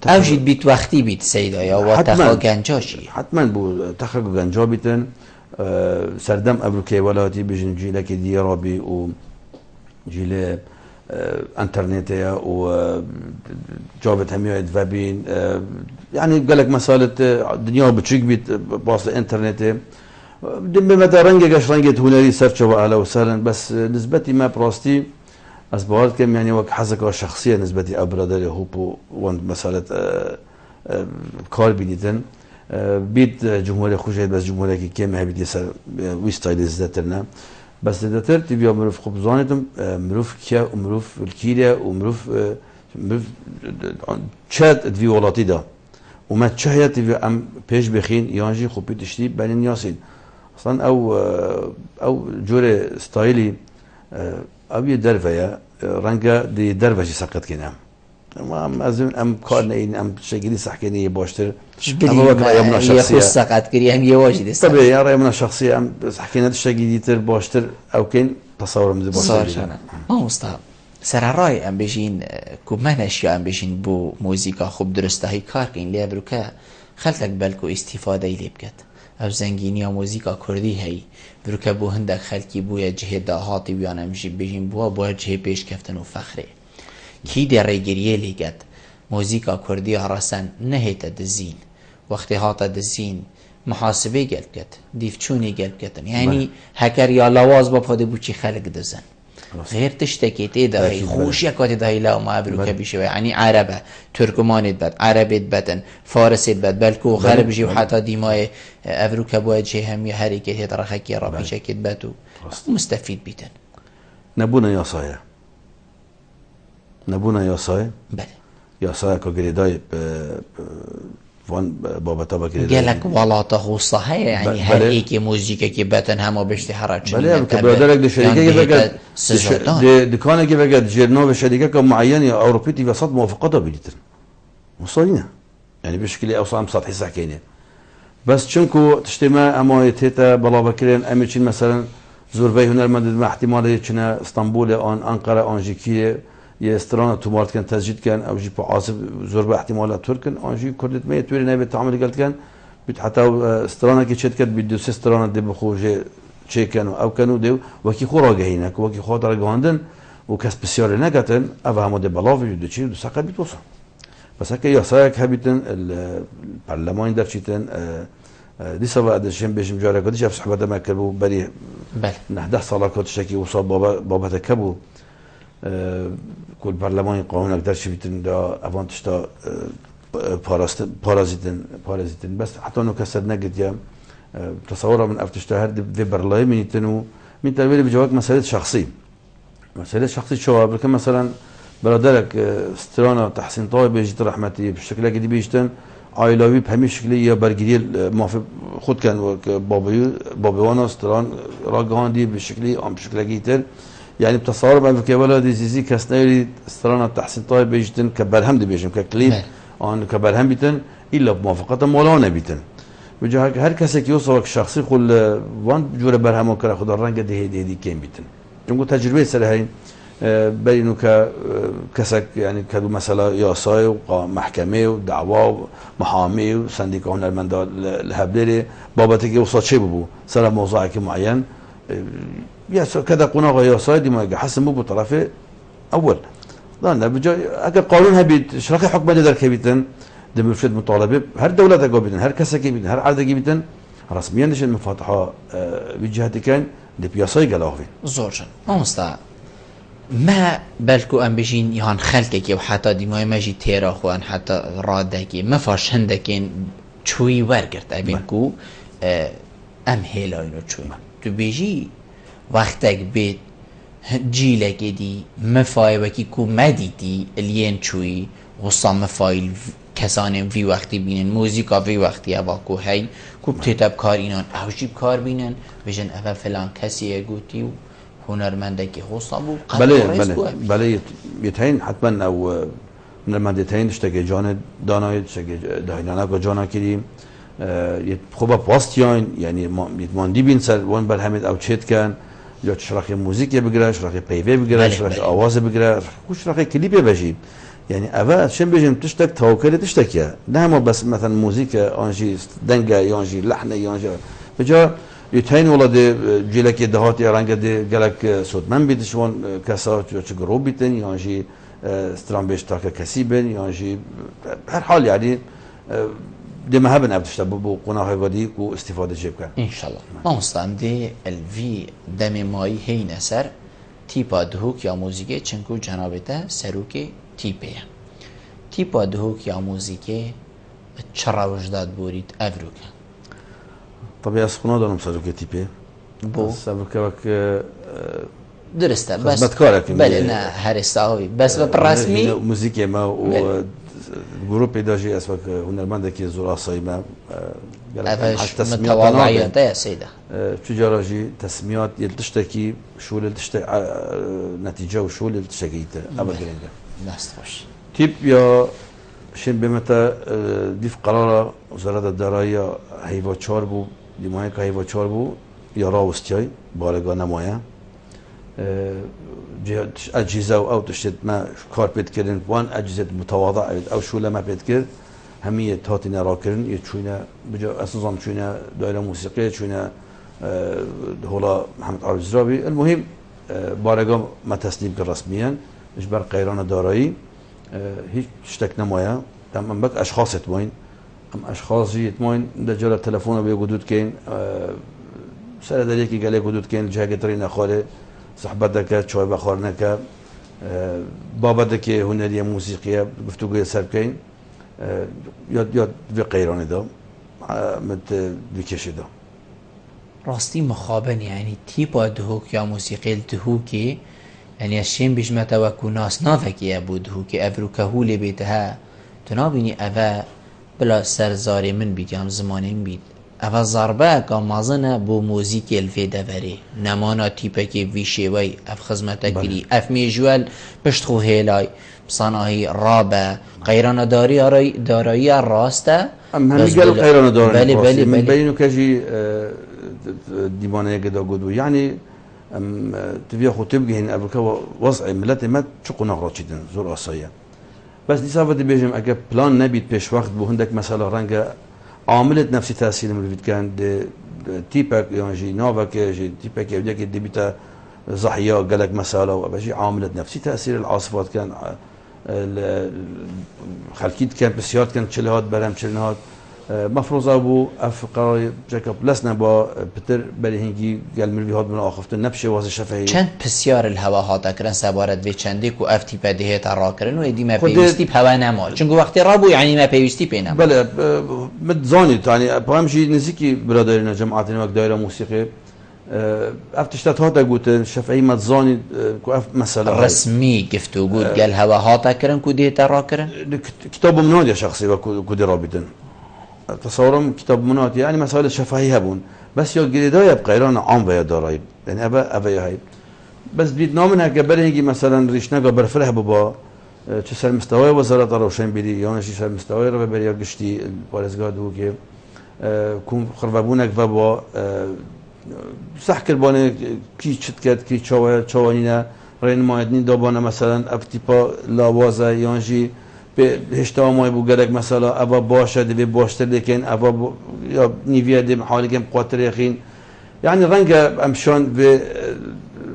Speaker 1: اوجید بیت وقتی بیت سیدا یا و تخک گنجاشی
Speaker 2: حتما بو تخک گنجا بیتن سردم ابروکی ولاتی بجن جیله که دیرابی و جیله انترنت و جابت همیاید و بین يعني قال لك مسألة الدنيا بتشيك بيت باص الانترنت دم بمدى رنجة قش رنجة هنري سيرش وأهلا وسهلا بس نسبتي ما براستي أسبوعات كم يعني وقت حسك شخصية نسبتي أبرادري هوبو وان مسألة كار بينيتن بيت جمهورية خوشة بس جمهورية كم هبيت يسار ويستايل زدترنا بس زدتر تبي مروف خبزانتم مروف كيا ومروف الكيريا ومروف شات تبي ولاتي دا وما تشهيا تبي أم بيش بخين يانجي خوبي تشتي بين ياسين اصلا او جور ستايلي ابي درفيا رنگا دي درفشي سقط كينام ما ازم ام كارنا این ام شگیری سحكيني باشتر
Speaker 1: اما وقت رأينا شخصية سقط كري هم يواجد
Speaker 2: طبعا يا رأينا شخصية ام سحكينا الشگیری تر باشتر او كين تصور مزي باشتر
Speaker 1: ما مستحب سر رای ام بجین کو من اشیا ام بجین بو موزیکا خوب درسته هی کار کن لی بروکه خلتك بلکو استفاده ای لیب کد او زنگینی موزیکا کردی هی بروکه بو هندک خلکی بویا جه داهاتی بیانم جی بجین بویا جه پیش کفتن و فخره کی در ریگریه لیگد موزیکا کردی رسن نهیت دزین وقتی هاتا دزین محاسبه گلب کد دیفچونی گلب کدن یعنی هکر یا لواز با پاده بو چی خلق دزن غير تشتكي ده خوش يكاد ده لا ما ابرو كبيشه يعني عربه تركمانيت بد عربيت بدن فارسيت بد بلكو غرب جي وحتى ديما ابرو كبواجه هم حركه ترخكي ربي شكيت بتو مستفيد بيتن
Speaker 2: نبونا يا صايا نبونا يا صايا
Speaker 1: بله
Speaker 2: يا صايا كغريداي وان بابا تبا كده
Speaker 1: قالك ولاته خصها يعني هر ايكي موزيكا كي باتن هما بيشتي حرج
Speaker 2: بله كبرادرك دي شركه كده دي دكانه كده جيرنو شركه معينه اوروبيه وسط موافقتها بيتر وصلنا يعني بشكل اوصام سطحي سحكينه بس چونكو تجتمع اما تيتا بلا بكرين اميتشين مثلا زوربي هنرمند ما احتمال يچنا اسطنبول ان انقره انجيكيه يستران تومارت كان تسجيل كان او جي عاصف زوربه احتمالات تركن انجي كردت ما توري نبي تعمل قالت كان حتى استران كي شت كانت بده استران دي بخوجه شي كانوا او كانوا ديو وكي خورا جهينك وكي خاطر جاندن وكسبسيال نكتن افهموا دي بلافي دو شي دو ساقه بتوصل بس هكا يساك هبيتن البرلمان درشيتن دي سبا دشم بيش مجارة قديش أفسح بدا ما كبو بري
Speaker 1: بل
Speaker 2: نحده صلاة كنت شكي وصاب بابا تكبو كل برلمان قانون اقدر شبيتن دا اوانتش دا پارازیتن بس حتی نو کسر نگید یا تصور من افتش هر دی برلای منیتنو من ترویل بجواک مسئله شخصی شو بلکه مثلا برادرك استرانا تحسين طيب بيجي رحمتي بالشكل كده بيجتن عائلوي بهمي شكل يا برجري ما خود كان بابي وانا استران راجعاندي بالشكل عم بشكل جيتر يعني بتصور بعد كده ولا دي زيزي كسنيري استرانا تحسين طيب بيجتن كبرهم دي بيجم ككليب عن كبرهم بيتن الا بموافقه مولانا بيتن بجا هر کسی که وصلك شخصي خل وان جوره برهم وكره خد الرنگ دي كين بيتن چون تجربه سر هين بينو كسك يعني كدو مثلا ياساي ومحكمه ودعوه ومحامي وسنديكا هنرمند الهبلري بابتك وصل شيء ببو سر موضوع معين يا كذا قناغ ياساي دي ما حسن بو طرفه اول لا بجا اگر قانون هبيت شرح حكم در كبيتن دم مفيد مطالبه هر دوله تقابلن هر كسك بيتن هر عرض بيتن رسميا نش المفاتحه بجهه كان دي بياساي قلاوين
Speaker 1: زورجن امستا ما بلکو ام بجین یهان خلقه که و حتی دیمای مجی تیرا خوان حتی راده که مفاش هندکین چوی ورگرد ابین کو ام هیلاینو چوی تو بجی وقتک بید جیله که دی مفای وکی کو مدیدی الین چوی غصا مفایل کسانم وی وقتی بینن موزیکا وی وقتی اوا کو هی کو بتیتب کار اینان اوجیب کار بینن بجن اول فلان کسیه گوتی و هنرمنده که حسابو
Speaker 2: بله يتهين حتما او هنرمندتين اشتكي جان دانايت اشتكي دهينانا جانا كريم خوبا باستيان يعني يتماندي بين سر وان برهمت او تشيت كان یا شراخ موزیک بگیره شراخ پیوی بگیره شراخ آواز بگیره شراخ کلیپ بجی يعني أبا شن بيجي تشتك توكل تشتكي ده ما بس مثلا موسيقى أنجي دنجة يانجي لحن يانجي بجا يتهين والله ده جيلك دهات يرانج ده جالك صوت من بيتشون كسا تجرب بيتن يانجي سترام بيشتاك كسيبن يانجي هر حال يعني ده ما هبن أبتشتا بو قناة ودي كو استفادة جيبك
Speaker 1: إن شاء الله ما مستعمدي الفي دم ماي هي نسر تيبا دهوك يا موسيقى چنكو جنابته سروكي تیپه تیپا دهوک یا موزیکه چرا وجداد بورید افروکه
Speaker 2: طبعا اسخنا دارم سروکه تیپه
Speaker 1: بو
Speaker 2: سروکه وک
Speaker 1: درسته بس
Speaker 2: بدکارک
Speaker 1: بله نه هر استاوی بس به رسمی
Speaker 2: موزیک ما و گروپ داجی اسمك هنرمند که زور آسایی ما
Speaker 1: متواضعیت یا سیده
Speaker 2: تجارجی تسمیات یلتشتکی شول تشت نتیجه و شول تشتکیت ابا گرینده
Speaker 1: دست خوش
Speaker 2: تيب يا شين بمتى ديف قرار وزارة الدارية هيفا تشاربو ديمايك هيفا تشاربو يا راوستياي بارگاه نمايا أجهزة أو تشتت ما كار بيت كرن وان أجهزة متواضع أو شو لما بيت كر همية تاتينا راكرن يتشوينا بجا أساسا تشوينا دائرة موسيقية تشوينا هولا محمد عرب الزرابي المهم بارگاه ما تسليم رسميا اجبار قيران دارایی هیچ شتک نمایا تمام بک اشخاص اتماین ام اشخاص اتماین در جل تلفن به حدود کن سر دلیل کی گله حدود کن جای تری نخاله صحبت دکه چای بخار نکه بابت که هنری موسیقی گفتگوی سر کن یاد به قیران دا مت بکشه دا
Speaker 1: راستی مخابن يعني تيبا دهوك يا موسيقى الدهوكي يعني الشين بجمتا وكو ناس نافك يا بودهو كي افرو كهولي بيتها تنابيني افا بلا سرزاري من بيت يام زمانين بيت افا ضربه كامازنه بو موزيكي الفي دفري نمانا تيبا كي في شوي اف خزمتا كري اف ميجوال بشتخو هيلاي بصناهي رابا قيران داري راسته
Speaker 2: ام همي قالوا قيران داري
Speaker 1: بلي
Speaker 2: من بينو كاجي ديوانه قدا قدو يعني تبي خطيب جهين أبوك وضع ملته ما شقو نغراتشيدن زور آسايا بس دي صافة بيجم أجا بلان نبيت بيش وقت بوهندك مثلا رنجا عاملت نفسي تأثير من الفيد كان تيبك يعني نافك تيبك يبدأ كده بيتا ضحية قالك مثلا وبجي عاملت نفسي تأثير العاصفات كان خلكيت كان بسيارات كان تشلهات برام تشلنهات مفروض ابو اف قرار جاكوب لسنا با بتر بلهنگی قال مروی هاد من آخفت نبشه واز شفهی
Speaker 1: چند پسیار الهوا هاتا کرن سبارت به چندی کو افتی پده تا را کرن و ادی ما پیوستی هوا نمال چون وقتی رابو یعنی ما پیوستی پینم
Speaker 2: بله متزاني يعني بهم شيء نزيكي برادرنا جماعتنا وقت دايره موسيقى افتشتات هاتا قلت شفعي متزاني كو مسألة
Speaker 1: رسمي كيف تقول قال هوا هاتا كرن كو ديتا را كرن
Speaker 2: كتاب منادي شخصي وكو دي رابطن تصورم كتاب منادي يعني مسائل الشفهي هبون بس يا جريدايا بقيران عام ويا ضرايب يعني ابا هاي بس بيد نامنا قبل يجي مثلا ريشنا قبل فرح بابا چه سر مستوای وزارت روشن بیدی یا چه سر مستوای رو ببری گشتی پارزگاه دو که کم خرابونک و با صح کربانه کی چت کرد کی چوانینا رین مایدنی دابانه مثلا افتیپا لاوازه یانجی به هشتا مای بو گرگ مثلا ابا باشه دی باشتر لیکن ابا یا نیویه دی حالی که قاتر یخین يعني رنجة أمشان به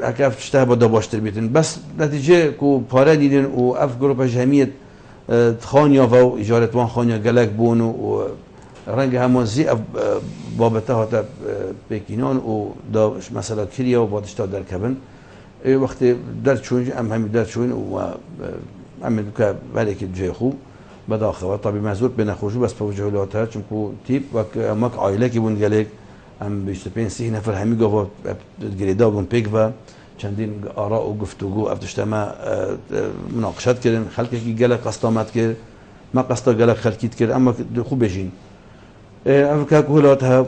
Speaker 2: أكاف تشتهي بدا باشتر بيتن بس نتيجة كو بارا ديدن و أف جروبا جميع خانيا و إجارة وان خانيا جلك بون و رنجة همازي أف بابتها تا بكينان و دا مثلا كريا و بادشتا در كبن وقت در شون هم در شون و هم دوكا بالك جاي خوب بدا خوا طبي مزور بين خوشو بس بوجه لاتها چونكو تيب وك امك عائله كي بون جلك ام 25 نفر همي قوا جريدا بون بيك و چندين آراء و گفتگو افتشتما مناقشات كردن خلقي كي جلك قسطامات كرد ما قسطا جلك خلقيت كرد اما خوب بجين افكا كولاتها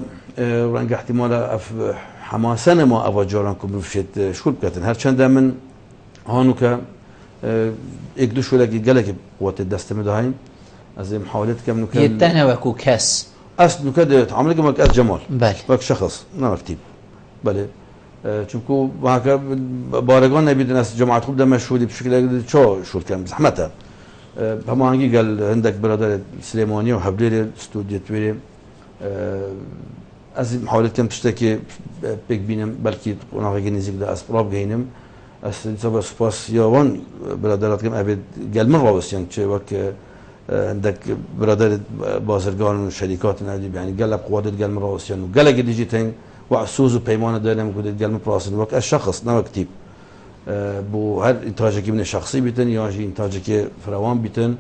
Speaker 2: رنج احتمال اف حماسه ما افاجاران كبرفشت شكل بكتن هر چند من هانوكا یک دو شوله که گله که قوت دست میدهیم از محاولت کم نکرد
Speaker 1: یتنه وکو کس
Speaker 2: اصل نکرد تعامل که مک از جمال
Speaker 1: بله
Speaker 2: وک شخص نه مكتب بله چونکو وهكا بارگان نبيدن از جماعت خوب دم مشهودی بشكل چه شول کم زحمته هما هنگی قال عندك برادر سليماني و حبلير استوديو تويري از محاولت کم تشتكي بيك بينم بلكي قناغي نزيك ده اسبراب جينم استنساب سپاس یاوان برادرات کم ابد گل من راوسیان چه وقت عندك برادر بازرگان و شرکات ندی یعنی گل قوادت گل من راوسیان و گل دیجیتین و عسوز و پیمان دارم کودت گل من پراسن وقت الشخص نه مكتب بو هر انتاجی که من شخصی بیتن یا انتاجی که فراوان بیتن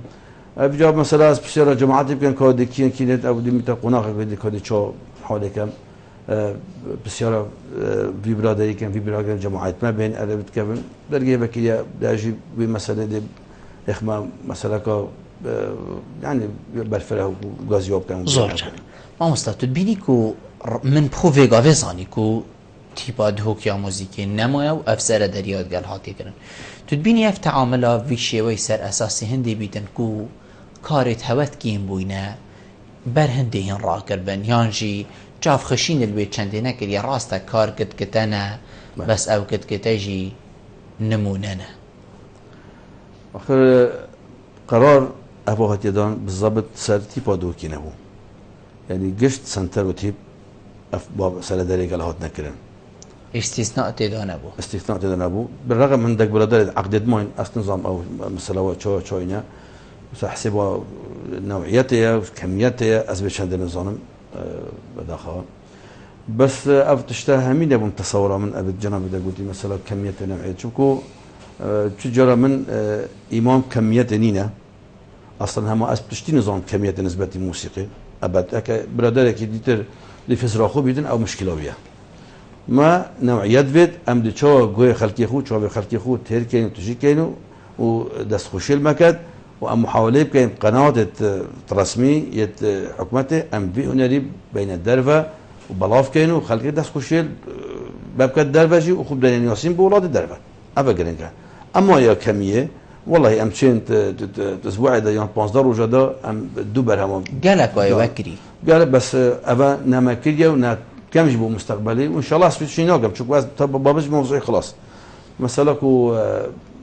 Speaker 2: بجاب مثلا از بسیار جماعتی بکن کادی کینت او دی میت قناق کدی کادی چا حاله کم بسیار ویبرادری کن ویبرادر جماعت ما بین عربت کردن درگه بکیه داجی به مسئله دی اخما مسئله که یعنی برفره و گازیاب کن
Speaker 1: زور جان ما مستعد بینی کو من پروفیگا وزانی کو تیپا دهوکیا موزیکی نمایا و افسر دریاد گل هاتی کرن تبینی اف تعاملا ویشی وی سر اساسی هندی بیتن کو کارت هوت کیم بوینه بر هندی هن را کربن یانجی جاف خشين البيت شندي نكر يا راستا كار كت كتنا بس او كت كتاجي نموننا
Speaker 2: آخر قرار ابو هتيدان بالضبط سر تيبا دوكي نبو يعني قشت سنتر وتيب باب سر داري قال هات نكرن
Speaker 1: استثناء تيدان ابو
Speaker 2: استثناء تيدان ابو بالرغم من دك برادر عقد ماين اصل نظام او مسألة شوينا حسبوا نوعيتها وكميتها اسباب شند نظام بداخل بس افتشتها همين ابو متصوره من ابد جناب اذا قلت مثلا كميه نوعيه شوكو تجرى من امام كميه نينا اصلا هم اثبتشتي نظام كميه نسبه الموسيقى ابد برادرك ديتر لفسر خو بيدن او مشكله وياه ما نوعيات بيت ام دي تشو غوي خلقي خو تشو خلقي خو تير كاين تجي كاين ودس خوشي المكان وام محاولة كاين قنوات رسمي يت حكومته ام في هنري بين الدرفه وبلاف كاينو خلقي داس خوشيل بابك الدرفه جي وخب دنيا ياسين بولاد الدرفه ابا جرينكا اما يا كميه والله ام تشين اسبوع ده يوم 15 وجدا ام دوبر هم
Speaker 1: قالك واي وكري
Speaker 2: قال بس ابا نمكريا ونا كم جبوا مستقبلي وان شاء الله سبيت ناقم شو بس بابش موضوعي خلاص مسألة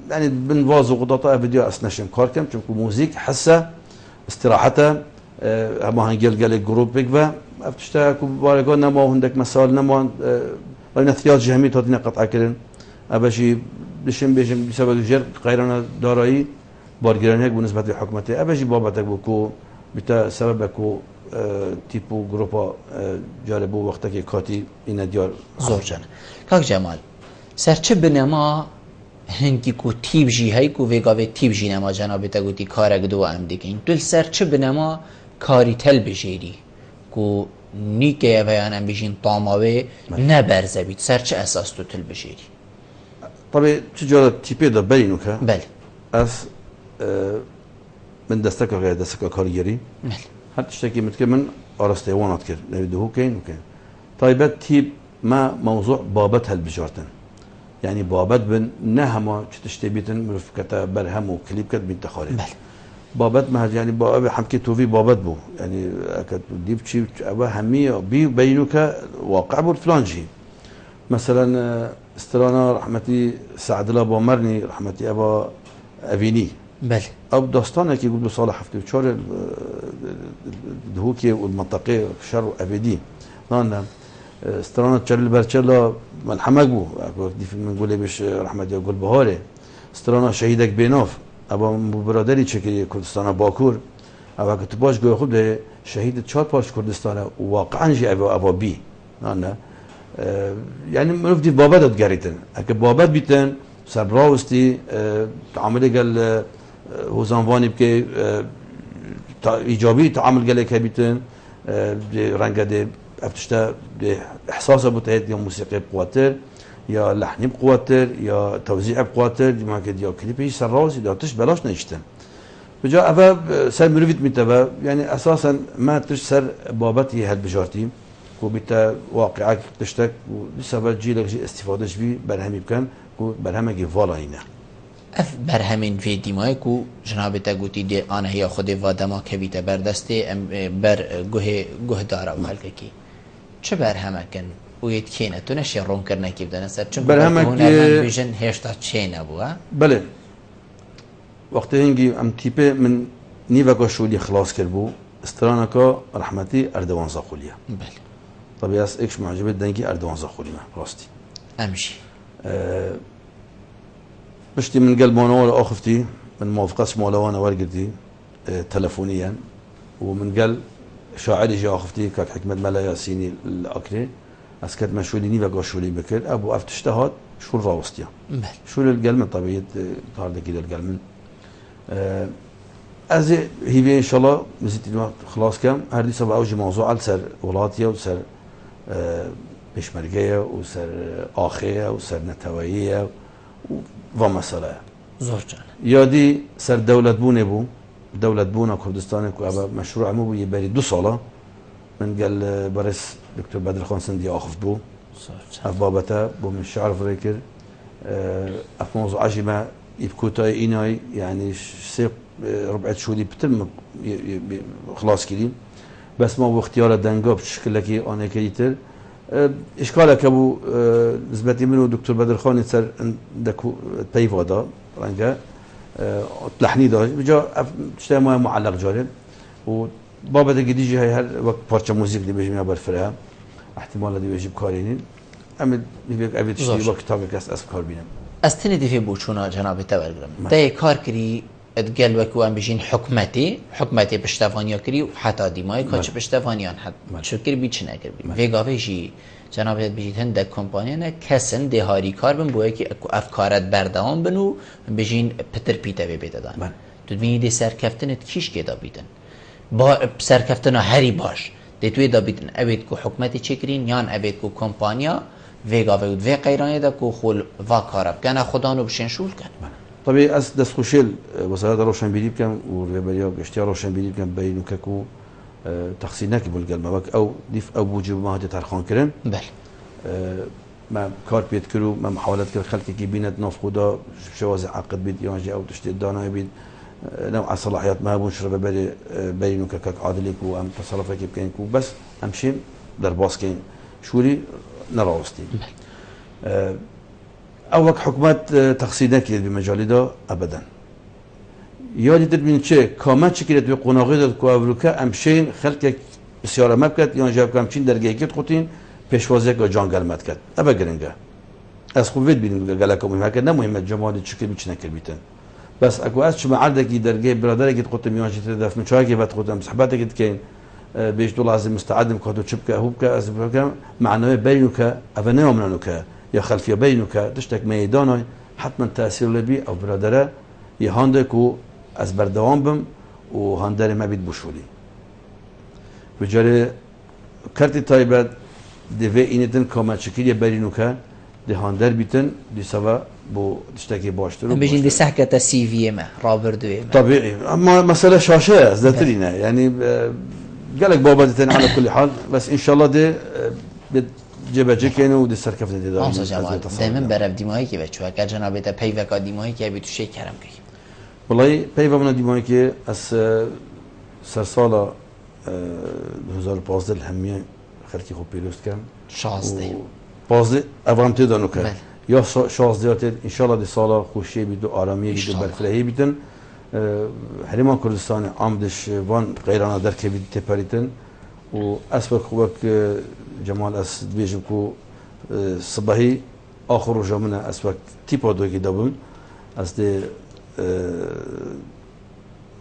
Speaker 2: يعني بنواز وقطاطة فيديو أسنشم كاركم شوفوا موزيك حسة استراحته ما هنجيل قال جروب بيكوا أفتشتاكوا بارقون نما وهندك مسائل نما لأن احتياج جهمي تودينا قطع كرن أبشي بيجم بسبب الجر غيرنا دارائي بارجران هيك بالنسبة لحكومته أبشي بابتك بكو بتا سببكو تیپ و گروپا جالب و وقتا که کاتی این دیار
Speaker 1: زۆر جانە کاک جەمال سەرچ بنەما هەنگی و تیب ژی هەیک و vێگاوێ تیب ژینەما جەنابێتە گوتی کارێک دووە ئەم دیکەین دل سەرچ بنەما کاری هەلبژێری و نیکەیەڤیان ئەم بژین تاماوێ نەبەرزە بیت سەرچ ئەساس تو هەلبژێری
Speaker 2: طبعا تجارة تیپی دا برینو که
Speaker 1: بەێ
Speaker 2: از من دستکا غیر دستکا کارگری هر تشتكي متكلم من أرسطوانات كر نريده هو كين وكين طيبات تيب ما موضوع بابت هالبجارتن يعني بابت بن نهما تشتي بيتن مرفقة برهم وكليب كت بنت خالد بابت ما يعني بابا حمكي توفي بابت بو يعني أكد ديب شيء أبا همية بي بينك واقع بو فلانجي مثلا استرانا رحمتي سعد الله بامرني رحمتي أبا أفيني
Speaker 1: بله
Speaker 2: أو داستانه كي يقولوا صالح حفتي وشار الدهوكي والمنطقة شر أبدي نانا استرانا تشر البرشلا ملحمك بو دي من نقول بيش رحمة يقول بهاري استرانا شهيدك بيناف أبا برادري تشكي كردستان باكور أبا كتباش جوي خود شهيد تشار باش كردستان واقعا جي أبا بي نانا يعني منوف دي بابات تقريتن أك بابات بيتن سبراوستي تعامل قال وزنوانی که ایجابی تعامل گله که بیتن رنگ ده افتشته ده احساس بوده یا موسیقی بقواتر یا لحنی بقواتر یا توزیع بقواتر ما که یا کلیپی سر رازی داتش بلاش نشتن بجا اول سر مروید میتوه یعنی اساسا ما تش سر بابتی هد بجارتی و بیت واقعا تشتک و بسبب جیلک جی استفاده شوی برهمی بکن و برهمگی والا اینه
Speaker 1: اف برهمین وی دیمای کو جنابتا گوتی دی آنه یا خود و دما کویت بردسته بر گوه داره و حلقه کی چه برهمکن و یت کینه تو نشی رون کرنه کی بدن سر چون
Speaker 2: برهمک
Speaker 1: بیژن هشتا چه نبوه
Speaker 2: بله وقتی هنگی ام تیپه من نیوکا شولی خلاص کرد بو استرانکا رحمتی اردوان زاخولیه
Speaker 1: بله
Speaker 2: طبیعی است ایکش معجبه دنگی اردوان زاخولیه راستی
Speaker 1: امشي
Speaker 2: بشتي من قلب وانا اخفتي من موافقة مولانا ورقتي تلفونيا ومن قال شاعري جا اخفتي كاك حكمت ملا ياسيني الاكري اسكت مشولي نيفا قاشولي بكر ابو افتشتهات شو الراوستيا شو القلم طبيعي طارد كده القلم از هي ان شاء الله مزيد خلاص كم هردي سبع اوجي موضوع على سر ولاتيا وسر بشمرقيه وسر اخيه وسر نتويه ومسألة
Speaker 1: زورجان
Speaker 2: يادي سر دولة بونه بو دولة بونا كردستان كو أبا مشروع مو يبري 2 سالة من قال برس دكتور بدر خان سندي آخف بو أف بابتا بو من شعر فريكر أف موضوع عجيبة يبكوتا إيناي يعني سيق ربع شهودي بتم خلاص كريم بس ما باختيار الدنقا بشكل لكي أنا كريتر اشكالك ابو نسبتي منه دكتور بدر خان سر دكو بيفادا رنجا تلحني دا بجا اشتغل معلق جارب و بابا ده جديجي هاي هر وقت بارچه موزيك دي بيجي من فرها احتمال دي بيجي بكارينين ام بيبقى ابي تشتري وقت تاعك اس كار بينم
Speaker 1: استني دي في بوچونا جناب تبرگرم ده کار کری ادگل وکو ام بيجين حکمتی پشتوانیا کری و حتی دیمای کاچ پشتوانیان حد شکر بی چنه کر بی وگاوه جی جنابیت بجید هنده کمپانی نه کسن دهاری کار بن بویه که افکارت بردوام بنو بجین پتر پیته بی بیده دان تو بینی دی سرکفتنت کیش که دا بیدن با سرکفتن هری باش دی توی دا بیدن اوید که حکمتی چکرین یان اوید که کمپانیا وگاوه و غیرانی دا که خول و کارب کنه خدانو بشین شول کن
Speaker 2: طبيعي اس دستخوشيل وسائل روشن بيدي كان وريبريا اشتيار روشن بيدي كان بينو كاكو تقسينك بالقلب او ديف او بوجي ما هدي ترخان كرن
Speaker 1: بله
Speaker 2: ما كار بيت كرو ما محاولات كر خلق كي بينت ناف خدا شوازع عقد بيد يانجي او تشتي دانا بيد نوع صلاحيات ما بون شرب بري بينو كاك عادلك وام تصرفك كينكو بس امشي درباس كين شوري نراوستي او وقت حكومات تقصيدك بمجال دا ابدا يادي تبين چه كامل شكلت بقناغي داد كو افروكا امشين خلق بسياره مبكت يان جاب كامشين درجه كت خوتين پیشوازه که جان گلمت کرد ابا گرنگه از خوبیت بینیم گلکه مهمه که نه مهمه جماعت چکی بیچ نکر بیتن بس اكو از شما عرضه کی درگه برادر کی قطع میانجی تدف من چای کی بعد قطع صحبت کی کین بيش دول لازم مستعد كهدو تشبك هوبك أزبك معناه بينك أبناء منك يا خلفية بينك تشتك ميدانه حتما تأثير لبي أو برادرة يهاندك از بردوام بم و هاندر ما بيت بوشولي بجاره كارتي تايبت دوه اینتن کامل شکلی برینو که ده هاندر بیتن دی سوا بو تشتكي باشتر
Speaker 1: بيجي دي سحكة سي في ما رابر دوي
Speaker 2: طبيعي اما مسألة شاشة ذاترينا يعني قالك بابا ديتين على كل حال بس ان شاء الله دي جبه جكينو ودي سركفت دي
Speaker 1: دائما جماعة دائما برف ديماهي كي بچو اگر جنابه تا پیوکا ديماهي كي بيتو شي كرم كي
Speaker 2: والله پیوکا من ديماهي كي اس سرسالة 2015 الهمية خلقي خو بيروست كم 15 اوام تدانو که یا 16 ان شاء الله دی سالا خوشی بید و آرامی بید و برفلهی بیدن هریمان کردستان عمدش وان غیرانه درک بید تپریتن و اسبق خوبک جمال اس بیجم کو صباحی آخر روزا من اسبق تیپا دوگی دابم از دی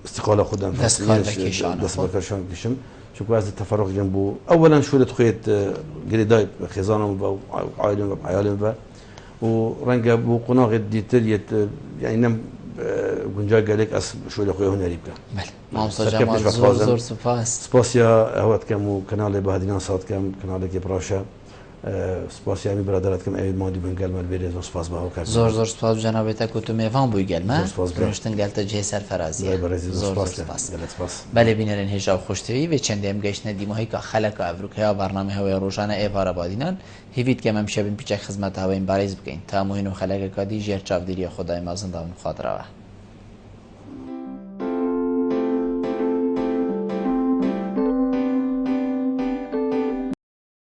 Speaker 2: استقلال خودم
Speaker 1: دست
Speaker 2: بکشان کشم شو كواز التفرغ جنبه اولا شو اللي تخيت قريداي خزانه وعائلهم وعيالهم ورنجا بو قناغ ديتريت يعني نم گنجا قالك اس شو اللي خويا هنا ريبكا
Speaker 1: بله مامسا جمال زور سپاس
Speaker 2: سپاسيا هوت كم وكنال بهدينا صاد كم كنال كي براشا سپاس یامی برادرت کم اید مادی بن گل مال بیرز سپاس به هوکر
Speaker 1: زور سپاس جناب تا کو تو میوان بو گل ما پروشتن گل تا جه سرفرازی
Speaker 2: زور سپاس
Speaker 1: بله بینرین هجاب خوشتوی و چند ام گشت ندیمه که خلق افریقا برنامه هوای روزانه ایوار آبادینان هیوید که ممشه بین پیچک خدمت هوای بارز بکن تا موهین و خلق کادی جر چاودیری خدای مازن دام خاطره